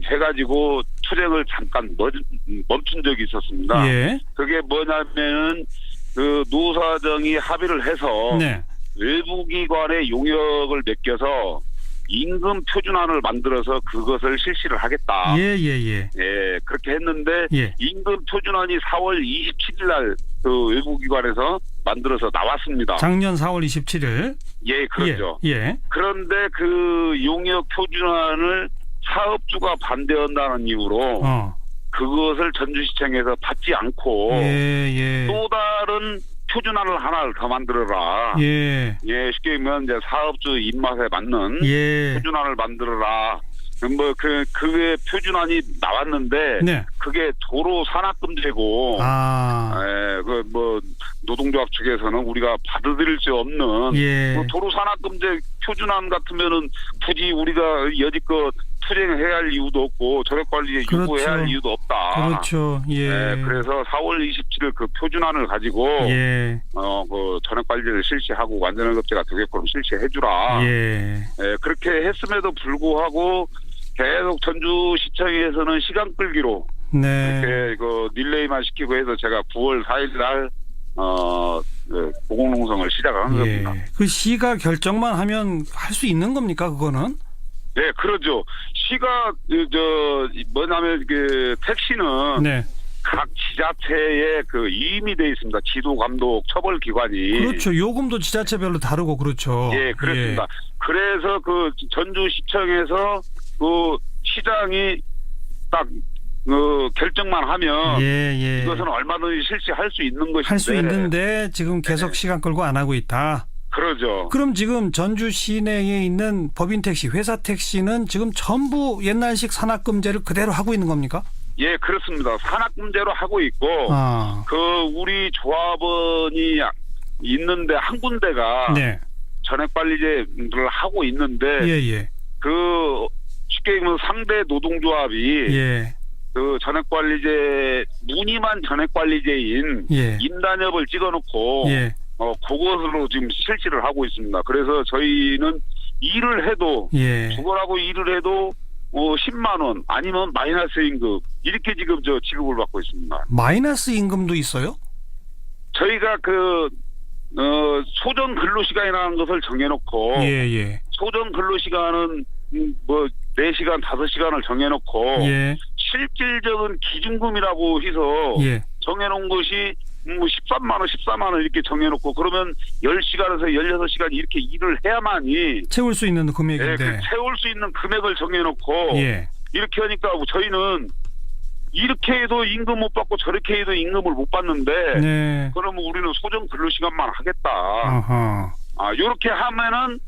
해가지고 투쟁을 잠깐 멈춘 적이 있었습니다. 예. 그게 뭐냐면은 노사정이 합의를 해서 네. 외부 기관의 용역을 맡겨서 임금 표준안을 만들어서 그것을 실시를 하겠다. 예. 그렇게 했는데 예. 임금 표준안이 4월 27일 날 외부 기관에서 만들어서 나왔습니다. 작년 4월 27일. 예, 그렇죠. 예. 그런데 그 용역 표준안을 사업주가 반대한다는 이유로 그것을 전주시청에서 받지 않고 또 다른 표준안을 하나를 더 만들어라. 예. 쉽게 얘기하면 이제 사업주 입맛에 맞는 표준안을 만들어라. 그게 표준안이 나왔는데 네. 그게 도로 산악금제고 노동조합 측에서는 우리가 받아들일 수 없는 도로 산악금제 표준안 같으면은 굳이 우리가 여지껏 투쟁해야 할 이유도 없고 저력관리에 요구해야 할 이유도 없다. 그렇죠. 예. 그래서 4월 27일 그 표준안을 가지고 전액관리를 실시하고 완전월급제가 되게끔 실시해주라. 그렇게 했음에도 불구하고 계속 전주시청에서는 시간 끌기로 이렇게 딜레이만 시키고 해서 제가 9월 4일 날 고공농성을 시작한 겁니다. 그 시가 결정만 하면 할 수 있는 겁니까, 그거는? 네, 그러죠. 시가 뭐냐면 택시는 각 지자체에 이임이 돼 있습니다. 지도, 감독, 처벌 기관이. 그렇죠. 요금도 지자체별로 다르고 그렇죠. 예, 그렇습니다. 그래서 전주시청에서 시장이 딱 결정만 하면 이것은 얼마든지 실시할 수 있는 것인데. 할 수 있는데 지금 계속 시간 끌고 안 하고 있다. 그러죠. 그럼 지금 전주 시내에 있는 법인 택시, 회사 택시는 지금 전부 옛날식 산악금제를 그대로 하고 있는 겁니까? 예, 그렇습니다. 산악금제로 하고 있고, 우리 조합원이 있는데 한 군데가 전액관리제를 하고 있는데, 쉽게 얘기하면 상대 노동조합이 전액관리제 무늬만 전액관리제인 임단협을 찍어놓고 그것으로 지금 실시를 하고 있습니다. 그래서 저희는 일을 해도 죽어라고 일을 해도 10만 원 아니면 마이너스 임금 이렇게 지금 지급을 받고 있습니다. 마이너스 임금도 있어요? 저희가 소정 근로시간이라는 것을 정해놓고 소정 근로시간은 4시간, 5시간을 정해놓고 실질적인 기준금이라고 해서 정해놓은 것이 13만 원, 14만 원 이렇게 정해놓고 그러면 10시간에서 16시간 이렇게 일을 해야만이 채울 수 있는 금액인데 채울 수 있는 금액을 정해놓고 이렇게 하니까 저희는 이렇게 해도 임금 못 받고 저렇게 해도 임금을 못 받는데 그러면 우리는 소정 근로시간만 하겠다. 이렇게 하면은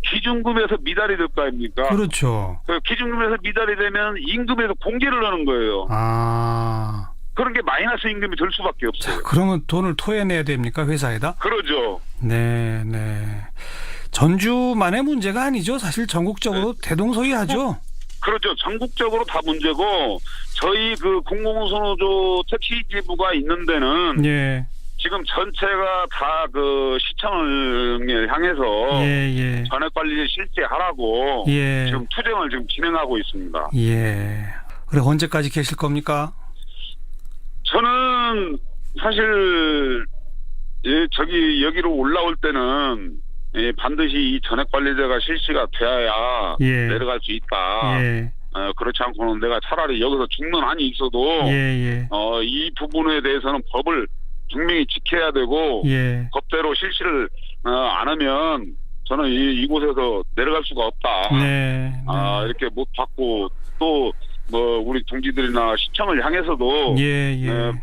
기준금에서 미달이 될 거 아닙니까? 그렇죠. 기준금에서 미달이 되면 임금에서 공제를 하는 거예요. 그런 게 마이너스 임금이 될 수밖에 없어요. 자, 그러면 돈을 토해내야 됩니까, 회사에다? 그러죠. 네. 전주만의 문제가 아니죠. 사실 전국적으로 대동소이하죠. 그렇죠. 전국적으로 다 문제고 저희 그 공공운송노조 택시지부가 있는 데는 예. 지금 전체가 다 그 시청을 향해서 전액 관리 실시하라고 지금 투쟁을 지금 진행하고 있습니다. 예. 그래 언제까지 계실 겁니까? 저는 사실 저기 여기로 올라올 때는 반드시 이 전액 관리제가 실시가 되어야 내려갈 수 있다. 그렇지 않고는 내가 차라리 여기서 죽는 한이 있어도 이 부분에 대해서는 법을 분명히 지켜야 되고 법대로 실시를 안 하면 저는 이곳에서 내려갈 수가 없다. 이렇게 못 받고 또 뭐 우리 동지들이나 시청을 향해서도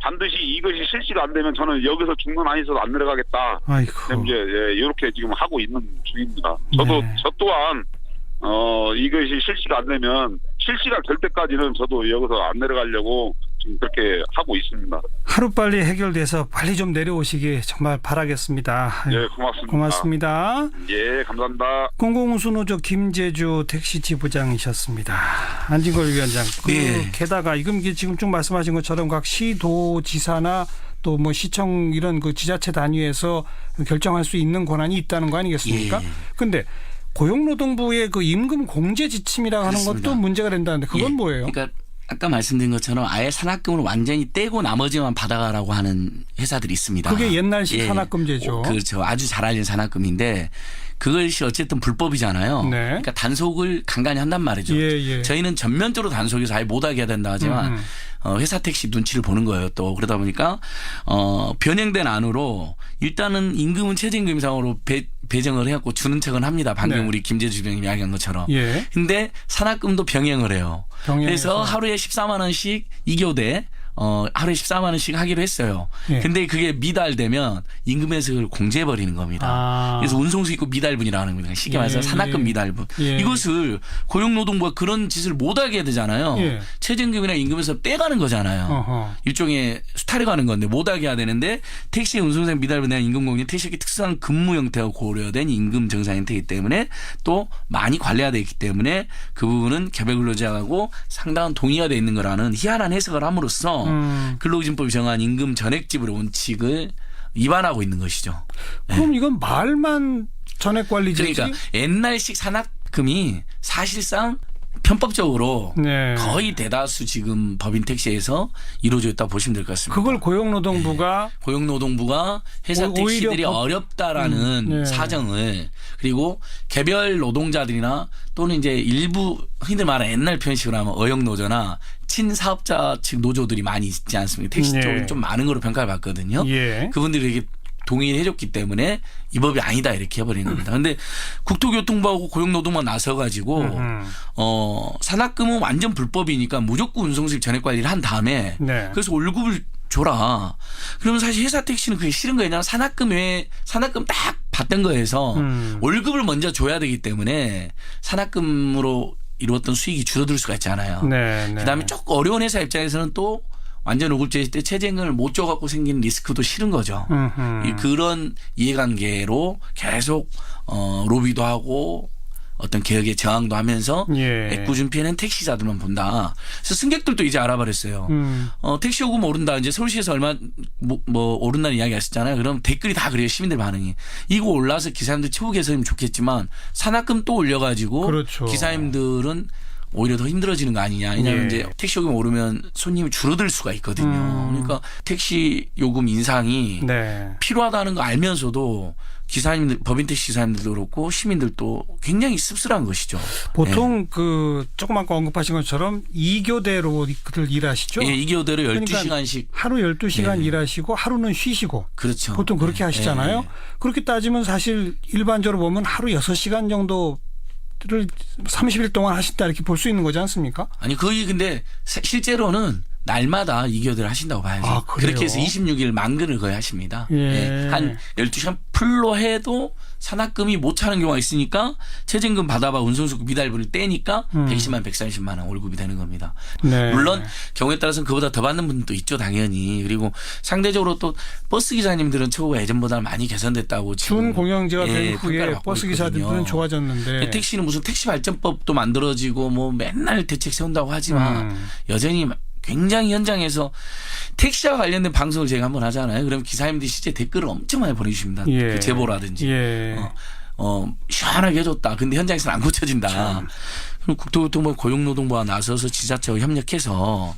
반드시 이것이 실시가 안 되면 저는 여기서 죽는 한이 있어도 안 내려가겠다. 이제 이렇게 지금 하고 있는 중입니다. 저 또한 이것이 실시가 안 되면 실시가 될 때까지는 저도 여기서 안 내려가려고 지금 그렇게 하고 있습니다. 하루빨리 해결돼서 빨리 좀 내려오시기 정말 바라겠습니다. 예, 고맙습니다. 고맙습니다. 예, 감사합니다. 공공운수노조 김재주 택시지부장이셨습니다. 안진걸 위원장. 게다가 지금 쭉 말씀하신 것처럼 각 시도지사나 또 뭐 시청 이런 그 지자체 단위에서 결정할 수 있는 권한이 있다는 거 아니겠습니까? 근데 고용노동부의 그 임금 공제 지침이라고 하는 그렇습니다. 것도 문제가 된다는데 그건 뭐예요? 그러니까 아까 말씀드린 것처럼 아예 산학금을 완전히 떼고 나머지만 받아가라고 하는 회사들이 있습니다. 그게 옛날식 산학금제죠. 그렇죠. 아주 잘 알린 산학금인데 그것이 어쨌든 불법이잖아요. 그러니까 단속을 간간히 한단 말이죠. 저희는 전면적으로 단속해서 아예 못하게 해야 된다 하지만 회사 택시 눈치를 보는 거예요. 또 그러다 보니까 변형된 안으로 일단은 임금은 최저임금상으로 배정을 해갖고 주는 척은 합니다. 방금 우리 김재주 주병님이 이야기한 것처럼. 근데 산학금도 병행을 해요. 그래서 하루에 14만 원씩 2교대 하루에 14만 원씩 하기로 했어요. 근데 그게 미달되면 임금에서 그걸 공제해버리는 겁니다. 그래서 운송수익금 미달분이라는 겁니다. 쉽게 말해서 산학금 미달분. 이것을 고용노동부가 그런 짓을 못하게 해야 되잖아요. 최저임금이나 임금에서 빼가는 거잖아요. 일종의 수탈해 가는 건데 못하게 해야 되는데 택시 운송생 미달분에 대한 임금공제 택시의 특수한 근무 형태가 고려된 임금 정상 형태이기 때문에 또 많이 관리가 되어 있기 때문에 그 부분은 개별근로자하고 상당한 동의가 되어 있는 거라는 희한한 해석을 함으로써 근로기준법이 정한 임금 전액지불의 원칙을 위반하고 있는 것이죠. 그럼 이건 말만 전액관리제지? 그러니까 옛날식 산학금이 사실상 편법적으로 거의 대다수 지금 법인 택시에서 이루어져 있다고 보시면 될 것 같습니다. 그걸 고용노동부가 회사 택시들이 어렵다라는 사정을 그리고 개별 노동자들이나 또는 이제 일부 흔히 말하는 옛날 표현식으로 하면 어영노조나 친사업자 측 노조들이 많이 있지 않습니까? 택시 쪽은 좀 많은 걸로 평가를 받거든요. 그분들이 이렇게 동의를 해줬기 때문에 이 법이 아니다 이렇게 해버리는 겁니다. 그런데 국토교통부하고 고용노동부가 나서가지고 산학금은 완전 불법이니까 무조건 운송수입 전액관리를 한 다음에 그래서 월급을 줘라. 그러면 사실 회사 택시는 그게 싫은 거예요. 산학금 외에 산학금 딱 받던 거에서 월급을 먼저 줘야 되기 때문에 산학금으로 이루었던 수익이 줄어들 수가 있잖아요. 그다음에 조금 어려운 회사 입장에서는 또 완전 월급제일 때 최저임금을 못 줘갖고 생기는 리스크도 싫은 거죠. 그런 이해관계로 계속 로비도 하고 어떤 개혁에 저항도 하면서 애꿎은 피해는 택시자들만 본다. 그래서 승객들도 이제 알아버렸어요. 택시 요금 오른다. 이제 서울시에서 얼마 뭐 오른다는 이야기 하셨잖아요. 그럼 댓글이 다 그래요. 시민들 반응이. 이거 올라서 기사님들 최고 개선이면 좋겠지만 산학금 또 올려가지고 기사님들은 오히려 더 힘들어지는 거 아니냐. 왜냐하면 이제 택시 요금 오르면 손님이 줄어들 수가 있거든요. 그러니까 택시 요금 인상이 필요하다는 거 알면서도 기사님들, 법인 택시 기사님들도 그렇고 시민들도 굉장히 씁쓸한 것이죠. 보통 그 조금 아까 언급하신 것처럼 2교대로들 일하시죠? 2교대로 12시간씩. 하루 12시간 일하시고 하루는 쉬시고. 그렇죠. 보통 그렇게 하시잖아요. 그렇게 따지면 사실 일반적으로 보면 하루 6시간 정도 를 30일 동안 하신다 이렇게 볼 수 있는 거지 않습니까? 아니 거의 근데 실제로는 날마다 2개월을 하신다고 봐야죠. 아, 그렇게 해서 26일 만근을 거의 하십니다. 예. 예. 한 12시간 풀로 해도 산학금이 못 차는 경우가 있으니까 최저임금 받아봐 운송수급 미달분을 떼니까 110만 130만 원 월급이 되는 겁니다. 네. 물론 경우에 따라서는 그보다 더 받는 분도 있죠 당연히. 그리고 상대적으로 또 버스 기사님들은 처우가 예전보다 많이 개선됐다고 지금 준공영제가 된 후에 평가를 받고 버스 있거든요. 기사들은 좋아졌는데 택시는 무슨 택시 발전법도 만들어지고 뭐 맨날 대책 세운다고 하지만 여전히 굉장히 현장에서 택시와 관련된 방송을 제가 한번 하잖아요. 그럼 기사님들이 실제 댓글을 엄청 많이 보내주십니다. 예. 그 제보라든지. 예. 시원하게 해줬다. 근데 현장에서는 안 고쳐진다. 그럼 국토교통부 고용노동부가 나서서 지자체와 협력해서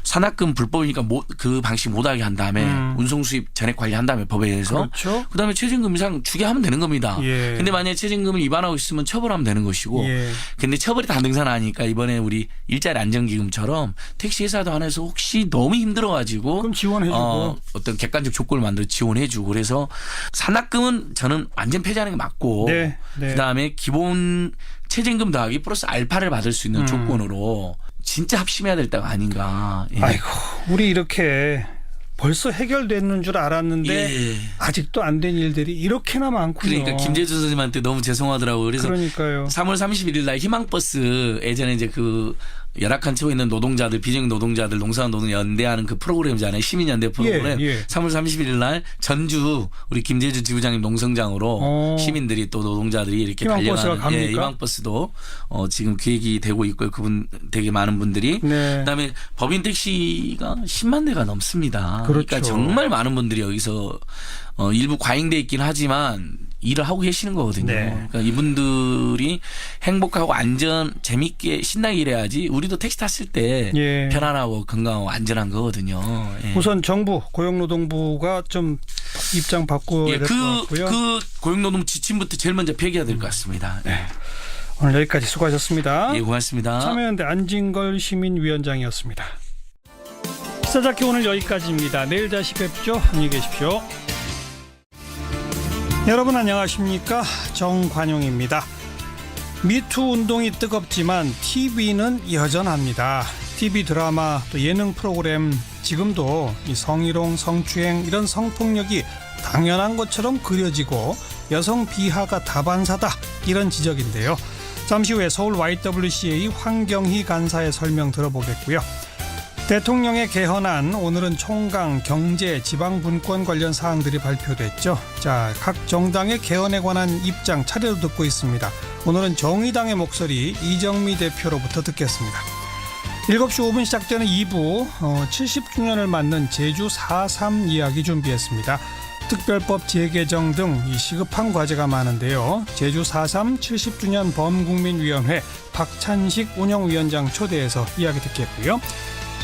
산학금 불법이니까 그 방식 못하게 한 다음에 운송 수입 전액 관리한 다음에 법에 의해서 그렇죠. 그다음에 최저임금 이상 주게 하면 되는 겁니다. 예. 근데 만약에 최저임금을 위반하고 있으면 처벌하면 되는 것이고 예. 근데 처벌이 다 등산하니까 이번에 우리 일자리 안정기금처럼 택시 회사도 안에서 혹시 너무 힘들어가지고 그럼 지원해주고 어떤 객관적 조건을 만들어 지원해주고 그래서 산학금은 저는 완전 폐지하는 게 맞고 네. 네. 그다음에 기본 최저임금 더하기 플러스 알파를 받을 수 있는 조건으로 진짜 합심해야 될 때가 아닌가. 예. 아이고 우리 이렇게 벌써 해결됐는 줄 알았는데 예. 아직도 안 된 일들이 이렇게나 많군요. 그러니까 김재준 선생님한테 너무 죄송하더라고요. 그래서 그러니까요. 3월 31일 날 희망버스 예전에 이제 그 열악한 처우에 있는 노동자들, 비정규 노동자들, 농사원 노동 연대하는 그 프로그램이잖아요. 시민연대 프로그램. 예, 예. 3월 31일 날 전주 우리 김재준 지부장님 농성장으로 시민들이 또 노동자들이 이렇게 희망버스가 달려가는 갑니까? 희망버스도 지금 기획이 되고 있고요. 그분 되게 많은 분들이. 네. 그다음에 법인 택시가 10만 대가 넘습니다. 그렇죠. 그러니까 정말 많은 분들이 여기서 일부 과잉돼 있긴 하지만 일을 하고 계시는 거거든요. 네. 그러니까 이분들이 행복하고 안전, 재밌게 신나게 일해야지 우리도 택시 탔을 때 예. 편안하고 건강하고 안전한 거거든요. 예. 우선 정부 고용노동부가 좀 입장 바꿔야 될 것 같고요. 그 고용노동 지침부터 제일 먼저 폐기해야 될 것 같습니다. 네. 오늘 여기까지 수고하셨습니다. 예, 고맙습니다. 참여연대 안진걸 시민위원장이었습니다. 시사잡기 오늘 여기까지입니다. 내일 다시 뵙죠. 안녕히 계십시오. 여러분 안녕하십니까? 정관용입니다. 미투 운동이 뜨겁지만 TV는 여전합니다. TV 드라마 또 예능 프로그램 지금도 이 성희롱, 성추행 이런 성폭력이 당연한 것처럼 그려지고 여성 비하가 다반사다 이런 지적인데요. 잠시 후에 서울 YWCA 황경희 간사의 설명 들어보겠고요. 대통령의 개헌안 오늘은 총강, 경제, 지방분권 관련 사항들이 발표됐죠. 자, 각 정당의 개헌에 관한 입장 차례로 듣고 있습니다. 오늘은 정의당의 목소리 이정미 대표로부터 듣겠습니다. 7시 5분 시작되는 2부 70주년을 맞는 제주 4.3 이야기 준비했습니다. 특별법 재개정 등 이 시급한 과제가 많은데요. 제주 4.3 70주년 범국민위원회 박찬식 운영위원장 초대해서 이야기 듣겠고요.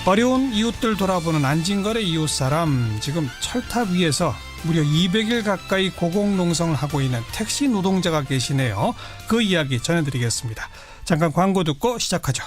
어려운 이웃들 돌아보는 안진걸의 이웃사람, 지금 철탑 위에서 무려 200일 가까이 고공농성을 하고 있는 택시 노동자가 계시네요. 그 이야기 전해드리겠습니다. 잠깐 광고 듣고 시작하죠.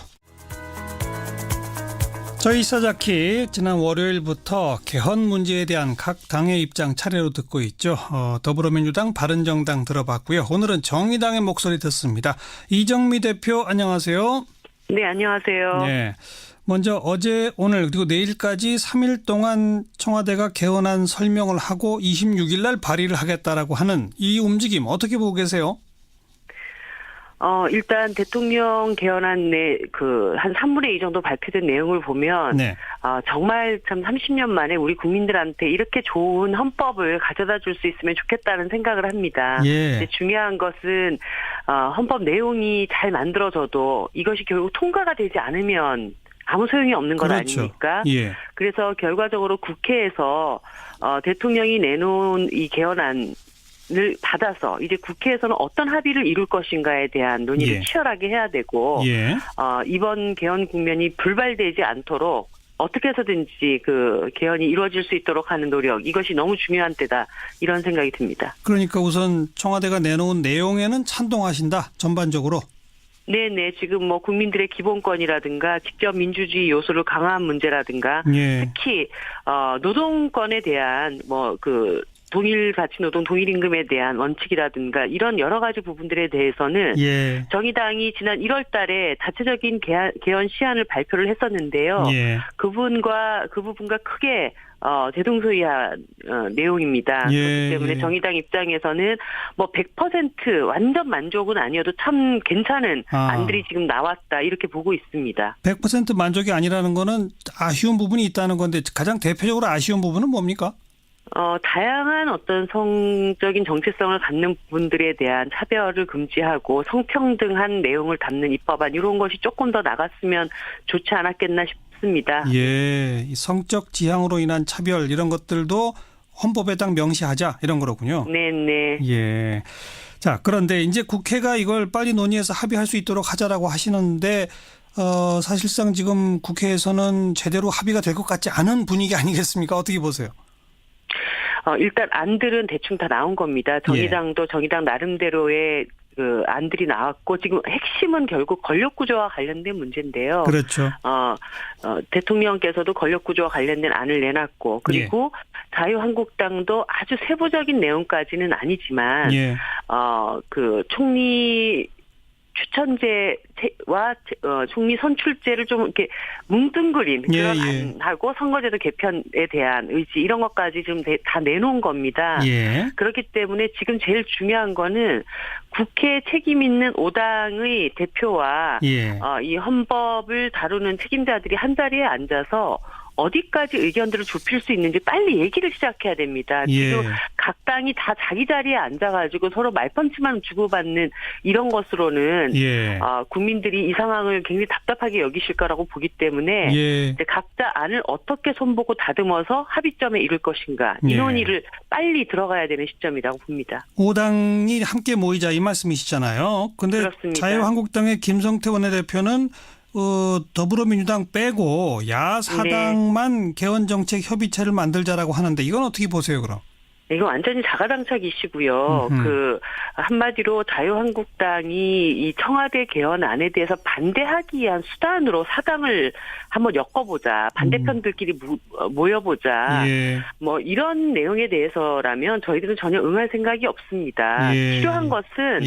저희 시사자키 지난 월요일부터 개헌 문제에 대한 각 당의 입장 차례로 듣고 있죠. 더불어민주당, 바른정당 들어봤고요. 오늘은 정의당의 목소리 듣습니다. 이정미 대표 안녕하세요. 네, 안녕하세요. 네. 먼저 어제, 오늘 그리고 내일까지 3일 동안 청와대가 개헌안 설명을 하고 26일 날 발의를 하겠다라고 하는 이 움직임 어떻게 보고 계세요? 일단 대통령 개헌안 한 3분의 2 정도 발표된 내용을 보면 네. 정말 참 30년 만에 우리 국민들한테 이렇게 좋은 헌법을 가져다 줄 수 있으면 좋겠다는 생각을 합니다. 예. 근데 중요한 것은 헌법 내용이 잘 만들어져도 이것이 결국 통과가 되지 않으면 아무 소용이 없는 것 그렇죠. 아닙니까? 예. 그래서 결과적으로 국회에서 대통령이 내놓은 이 개헌안을 받아서 이제 국회에서는 어떤 합의를 이룰 것인가에 대한 논의를 예. 치열하게 해야 되고 예. 이번 개헌 국면이 불발되지 않도록 어떻게 해서든지 그 개헌이 이루어질 수 있도록 하는 노력, 이것이 너무 중요한 때다 이런 생각이 듭니다. 그러니까 우선 청와대가 내놓은 내용에는 찬동하신다 전반적으로. 네네. 지금 뭐 국민들의 기본권이라든가 직접 민주주의 요소를 강화한 문제라든가 예. 특히 노동권에 대한 동일 가치 노동, 동일 임금에 대한 원칙이라든가 이런 여러 가지 부분들에 대해서는 예. 정의당이 지난 1월 달에 자체적인 개헌 시안을 발표를 했었는데요. 예. 그 부분과 크게 대동소이한 내용입니다. 예, 그렇기 때문에 예. 정의당 입장에서는 뭐 100% 완전 만족은 아니어도 참 괜찮은 안들이 지금 나왔다 이렇게 보고 있습니다. 100% 만족이 아니라는 거는 아쉬운 부분이 있다는 건데 가장 대표적으로 아쉬운 부분은 뭡니까? 다양한 어떤 성적인 정체성을 갖는 부분들에 대한 차별을 금지하고 성평등한 내용을 담는 입법안 이런 것이 조금 더 나갔으면 좋지 않았겠나 싶습니다. 예, 이 성적 지향으로 인한 차별 이런 것들도 헌법에 딱 명시하자 이런 거로군요. 네. 예. 자, 그런데 이제 국회가 이걸 빨리 논의해서 합의할 수 있도록 하자라고 하시는데 사실상 지금 국회에서는 제대로 합의가 될 것 같지 않은 분위기 아니겠습니까? 어떻게 보세요? 일단 안들은 대충 다 나온 겁니다. 정의당도 정의당 나름대로의 그 안들이 나왔고 지금 핵심은 결국 권력구조와 관련된 문제인데요. 그렇죠. 대통령께서도 권력구조와 관련된 안을 내놨고 그리고 자유한국당도 아주 세부적인 내용까지는 아니지만 그 총리 추천제와 총리 선출제를 좀 이렇게 뭉뚱그린 그런 안하고 선거제도 개편에 대한 의지 이런 것까지 좀 다 내놓은 겁니다. 그렇기 때문에 지금 제일 중요한 거는 국회 책임 있는 5당의 대표와 이 헌법을 다루는 책임자들이 한 자리에 앉아서 어디까지 의견들을 좁힐 수 있는지 빨리 얘기를 시작해야 됩니다. 지금 각 당이 다 자기 자리에 앉아가지고 서로 말펀치만 주고받는 이런 것으로는 국민들이 이 상황을 굉장히 답답하게 여기실 거라고 보기 때문에 이제 각자 안을 어떻게 손보고 다듬어서 합의점에 이를 것인가 이 논의를 빨리 들어가야 되는 시점이라고 봅니다. 5당이 함께 모이자 이 말씀이시잖아요. 그런데 자유한국당의 김성태 원내대표는 더불어민주당 빼고 야4당만 개헌정책 협의체를 만들자라고 하는데 이건 어떻게 보세요, 그럼? 이거 완전히 자가당착 이슈고요. 그 한마디로 자유한국당이 이 청와대 개헌안에 대해서 반대하기 위한 수단으로 사당을 한번 엮어보자. 반대편들끼리 모여보자. 뭐 이런 내용에 대해서라면 저희들은 전혀 응할 생각이 없습니다. 필요한 것은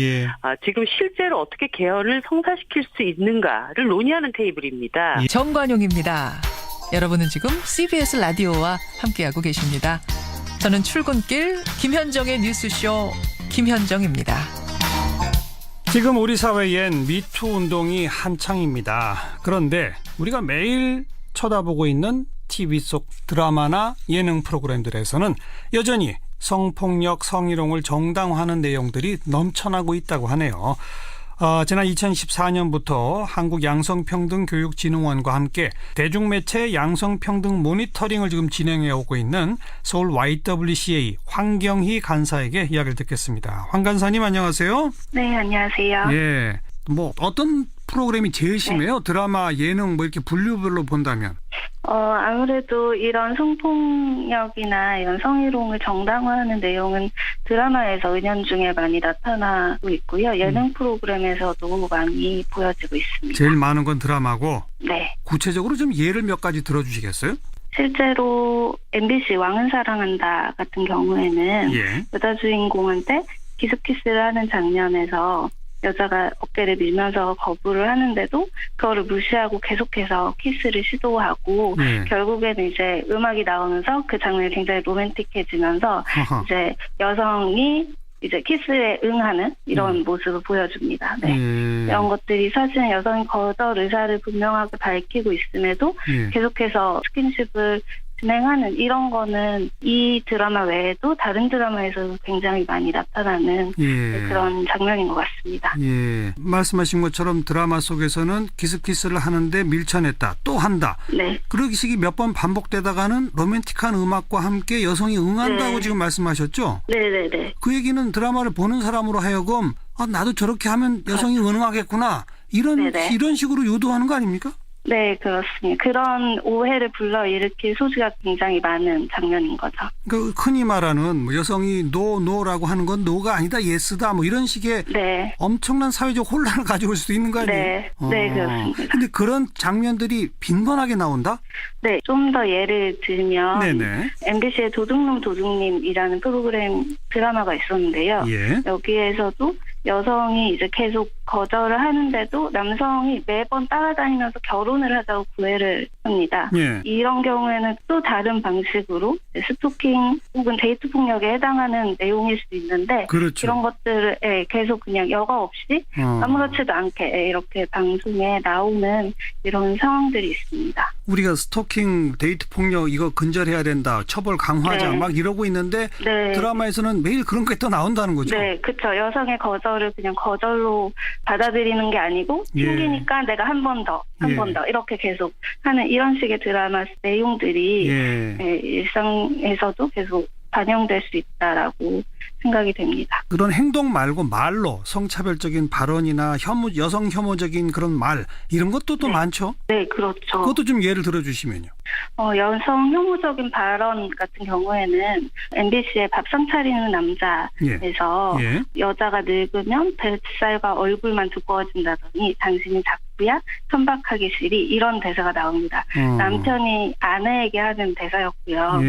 지금 실제로 어떻게 개헌을 성사시킬 수 있는가를 논의하는 테이블입니다. 정관용입니다. 여러분은 지금 CBS 라디오와 함께하고 계십니다. 저는 출근길 김현정의 뉴스쇼 김현정입니다. 지금 우리 사회엔 미투 운동이 한창입니다. 그런데 우리가 매일 쳐다보고 있는 TV 속 드라마나 예능 프로그램들에서는 여전히 성폭력, 성희롱을 정당화하는 내용들이 넘쳐나고 있다고 하네요. 지난 2014년부터 한국양성평등교육진흥원과 함께 대중매체 양성평등 모니터링을 지금 진행해 오고 있는 서울 YWCA 황경희 간사에게 이야기를 듣겠습니다. 황 간사님 안녕하세요. 네, 안녕하세요. 예, 뭐 어떤 프로그램이 제일 심해요? 드라마, 예능 뭐 이렇게 분류별로 본다면? 아무래도 이런 성폭력이나 이런 성희롱을 정당화하는 내용은 드라마에서 은연중에 많이 나타나고 있고요. 예능 프로그램에서도 많이 보여지고 있습니다. 제일 많은 건 드라마고? 네. 구체적으로 좀 예를 몇 가지 들어주시겠어요? 실제로 MBC 왕은 사랑한다 같은 경우에는 여자 주인공한테 기스키스를 하는 장면에서 여자가 어깨를 밀면서 거부를 하는데도 그거를 무시하고 계속해서 키스를 시도하고 결국에는 이제 음악이 나오면서 그 장면이 굉장히 로맨틱해지면서 이제 여성이 이제 키스에 응하는 이런 모습을 보여줍니다. 이런 것들이 사실은 여성이 거절 의사를 분명하게 밝히고 있음에도 계속해서 스킨십을 진행하는 이런 거는 이 드라마 외에도 다른 드라마에서도 굉장히 많이 나타나는 그런 장면인 것 같습니다. 말씀하신 것처럼 드라마 속에서는 기스키스를 하는데 밀쳐냈다. 또 한다. 그런 식이 몇 번 반복되다가는 로맨틱한 음악과 함께 여성이 응한다고 지금 말씀하셨죠? 네네네. 그 얘기는 드라마를 보는 사람으로 하여금 나도 저렇게 하면 여성이 응하겠구나. 이런 식으로 유도하는 거 아닙니까? 네, 그렇습니다. 그런 오해를 불러일으킬 소지가 굉장히 많은 장면인 거죠. 그 흔히 말하는 뭐 여성이 노라고 하는 건 노가 아니다 예스다 뭐 이런 식의 네. 엄청난 사회적 혼란을 가져올 수도 있는 거 아니에요? 네, 네, 그렇습니다. 근데 그런 장면들이 빈번하게 나온다? 네, 좀 더 예를 들면 네네. MBC의 도둑놈 도둑님이라는 프로그램 드라마가 있었는데요. 예. 여기에서도 여성이 이제 계속 거절을 하는데도 남성이 매번 따라다니면서 결혼을 하자고 구애를 합니다. 예. 이런 경우에는 또 다른 방식으로 스토킹 혹은 데이트 폭력에 해당하는 내용일 수 있는데 그렇죠. 이런 것들을 계속 그냥 여과 없이 아무렇지도 않게 이렇게 방송에 나오는 이런 상황들이 있습니다. 우리가 스토킹, 데이트 폭력 이거 근절해야 된다, 처벌 강화하자 네. 막 이러고 있는데 네. 드라마에서는 매일 그런 게 또 나온다는 거죠. 네, 그렇죠. 여성의 거절을 그냥 거절로 받아들이는 게 아니고 튕기니까 내가 한 번 더, 한 번 더 이렇게 계속 하는 이런 식의 드라마 내용들이 일상에서도 계속 반영될 수 있다라고 생각이 됩니다. 그런 행동 말고 말로 성차별적인 발언이나 여성 혐오적인 그런 말 이런 것도 또 많죠? 네, 그렇죠. 그것도 좀 예를 들어주시면요. 여성 혐오적인 발언 같은 경우에는 MBC의 밥상 차리는 남자에서 여자가 늙으면 뱃살과 얼굴만 두꺼워진다더니 당신이 작부야 천박하기 싫이 이런 대사가 나옵니다. 남편이 아내에게 하는 대사였고요.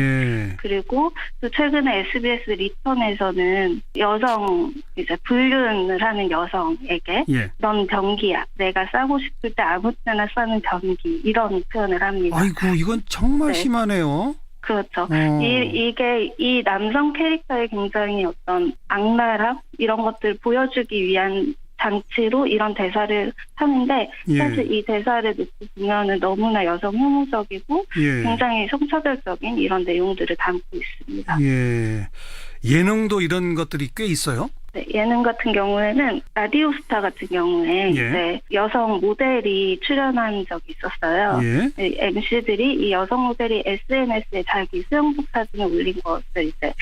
그리고 또 최근에 SBS 리턴에서는 여성 이제 불륜을 하는 여성에게 넌 변기야. 내가 싸고 싶을 때 아무 때나 싸는 변기 이런 표현을 합니다. 아이고 이건 정말 심하네요. 그렇죠. 이게 이 남성 캐릭터의 굉장히 어떤 악랄함 이런 것들을 보여주기 위한 장치로 이런 대사를 하는데 사실 이 대사를 놓고 보면은 너무나 여성 혐오적이고 굉장히 성차별적인 이런 내용들을 담고 있습니다. 예능도 이런 것들이 꽤 있어요? 네, 예능 같은 경우에는 라디오스타 같은 경우에 이제 여성 모델이 출연한 적이 있었어요. MC들이 이 여성 모델이 SNS에 자기 수영복 사진을 올린 것을 이제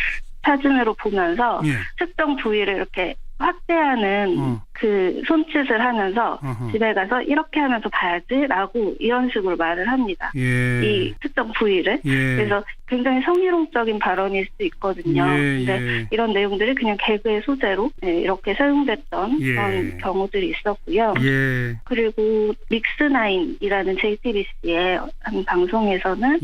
사진으로 보면서 특정 부위를 이렇게 확대하는 그 손짓을 하면서 집에 가서 이렇게 하면서 봐야지라고 이런 식으로 말을 합니다. 이 특정 부위를. 그래서 굉장히 성희롱적인 발언일 수 있거든요. 근데 이런 내용들이 그냥 개그의 소재로 이렇게 사용됐던 그런 경우들이 있었고요. 그리고 믹스나인이라는 JTBC의 한 방송에서는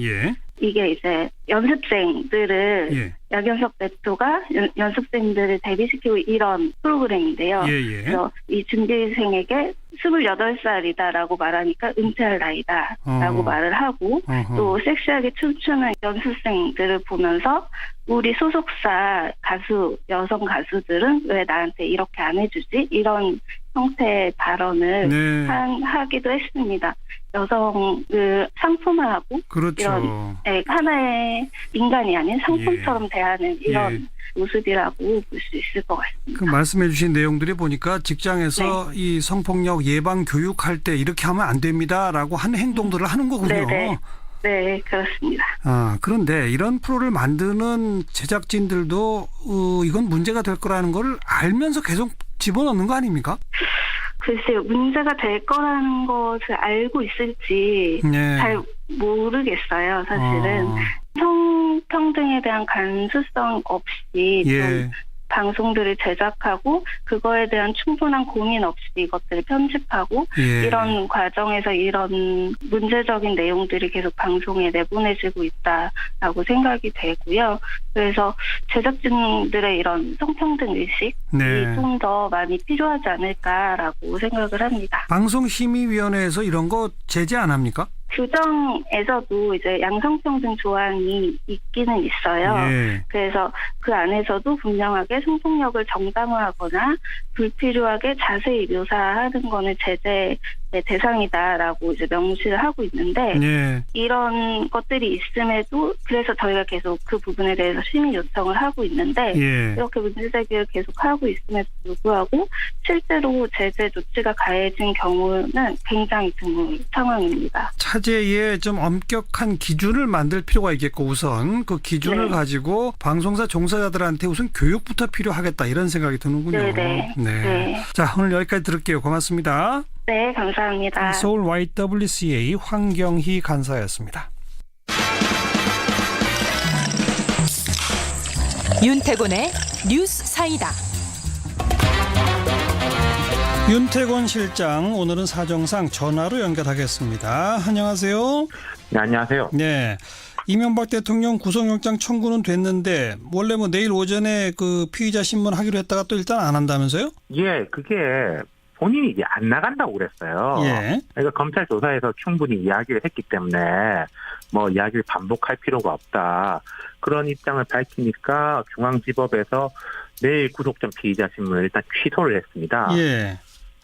이게 이제 연습생들을 양현석 대표가 연습생들을 데뷔시키고 이런 프로그램인데요. 그래서 이 준비생에게 28살이다라고 말하니까 은퇴할 나이다라고 말을 하고 또 섹시하게 춤추는 연습생들을 보면서 우리 소속사 여성 가수들은 왜 나한테 이렇게 안 해주지? 이런 형태의 발언을 하기도 했습니다. 여성을 상품화하고 이런 하나의 인간이 아닌 상품처럼 대하는 이런 모습이라고 볼 수 있을 것 같습니다. 그 말씀해 주신 내용들이 보니까 직장에서 이 성폭력 예방 교육할 때 이렇게 하면 안 됩니다라고 하는 행동들을 하는 거군요. 네, 그렇습니다. 그런데 이런 프로를 만드는 제작진들도 이건 문제가 될 거라는 걸 알면서 계속 집어넣는 거 아닙니까? 글쎄요. 문제가 될 거라는 것을 알고 있을지 잘 모르겠어요. 사실은. 성평등에 대한 감수성 없이 좀 방송들을 제작하고 그거에 대한 충분한 고민 없이 이것들을 편집하고 이런 과정에서 이런 문제적인 내용들이 계속 방송에 내보내지고 있다라고 생각이 되고요. 그래서 제작진들의 이런 성평등 의식이 좀 더 많이 필요하지 않을까라고 생각을 합니다. 방송심의위원회에서 이런 거 제재 안 합니까? 규정에서도 이제 양성평등 조항이 있기는 있어요. 그래서 그 안에서도 분명하게 성폭력을 정당화하거나 불필요하게 자세히 묘사하는 거는 제재의 대상이다라고 이제 명시를 하고 있는데 이런 것들이 있음에도 그래서 저희가 계속 그 부분에 대해서 심의 요청을 하고 있는데 이렇게 문제 제기를 계속 하고 있음에도 불구하고 실제로 제재 조치가 가해진 경우는 굉장히 드문 상황입니다. 타제에 좀 엄격한 기준을 만들 필요가 있겠고 우선 그 기준을 가지고 방송사 종사자들한테 우선 교육부터 필요하겠다 이런 생각이 드는군요. 네. 자, 오늘 여기까지 들을게요. 고맙습니다. 네, 감사합니다. 서울 YWCA 황경희 간사였습니다. 윤태곤의 뉴스 사이다. 윤태곤 실장, 오늘은 사정상 전화로 연결하겠습니다. 안녕하세요. 네, 안녕하세요. 네. 이명박 대통령 구속영장 청구는 됐는데 원래 뭐 내일 오전에 그 피의자 신문하기로 했다가 또 일단 안 한다면서요? 예, 그게 본인이 이제 안 나간다고 그랬어요. 예. 그러니까 검찰 조사에서 충분히 이야기를 했기 때문에 뭐 이야기를 반복할 필요가 없다. 그런 입장을 밝히니까 중앙지법에서 내일 구속 전 피의자 신문을 일단 취소를 했습니다. 예.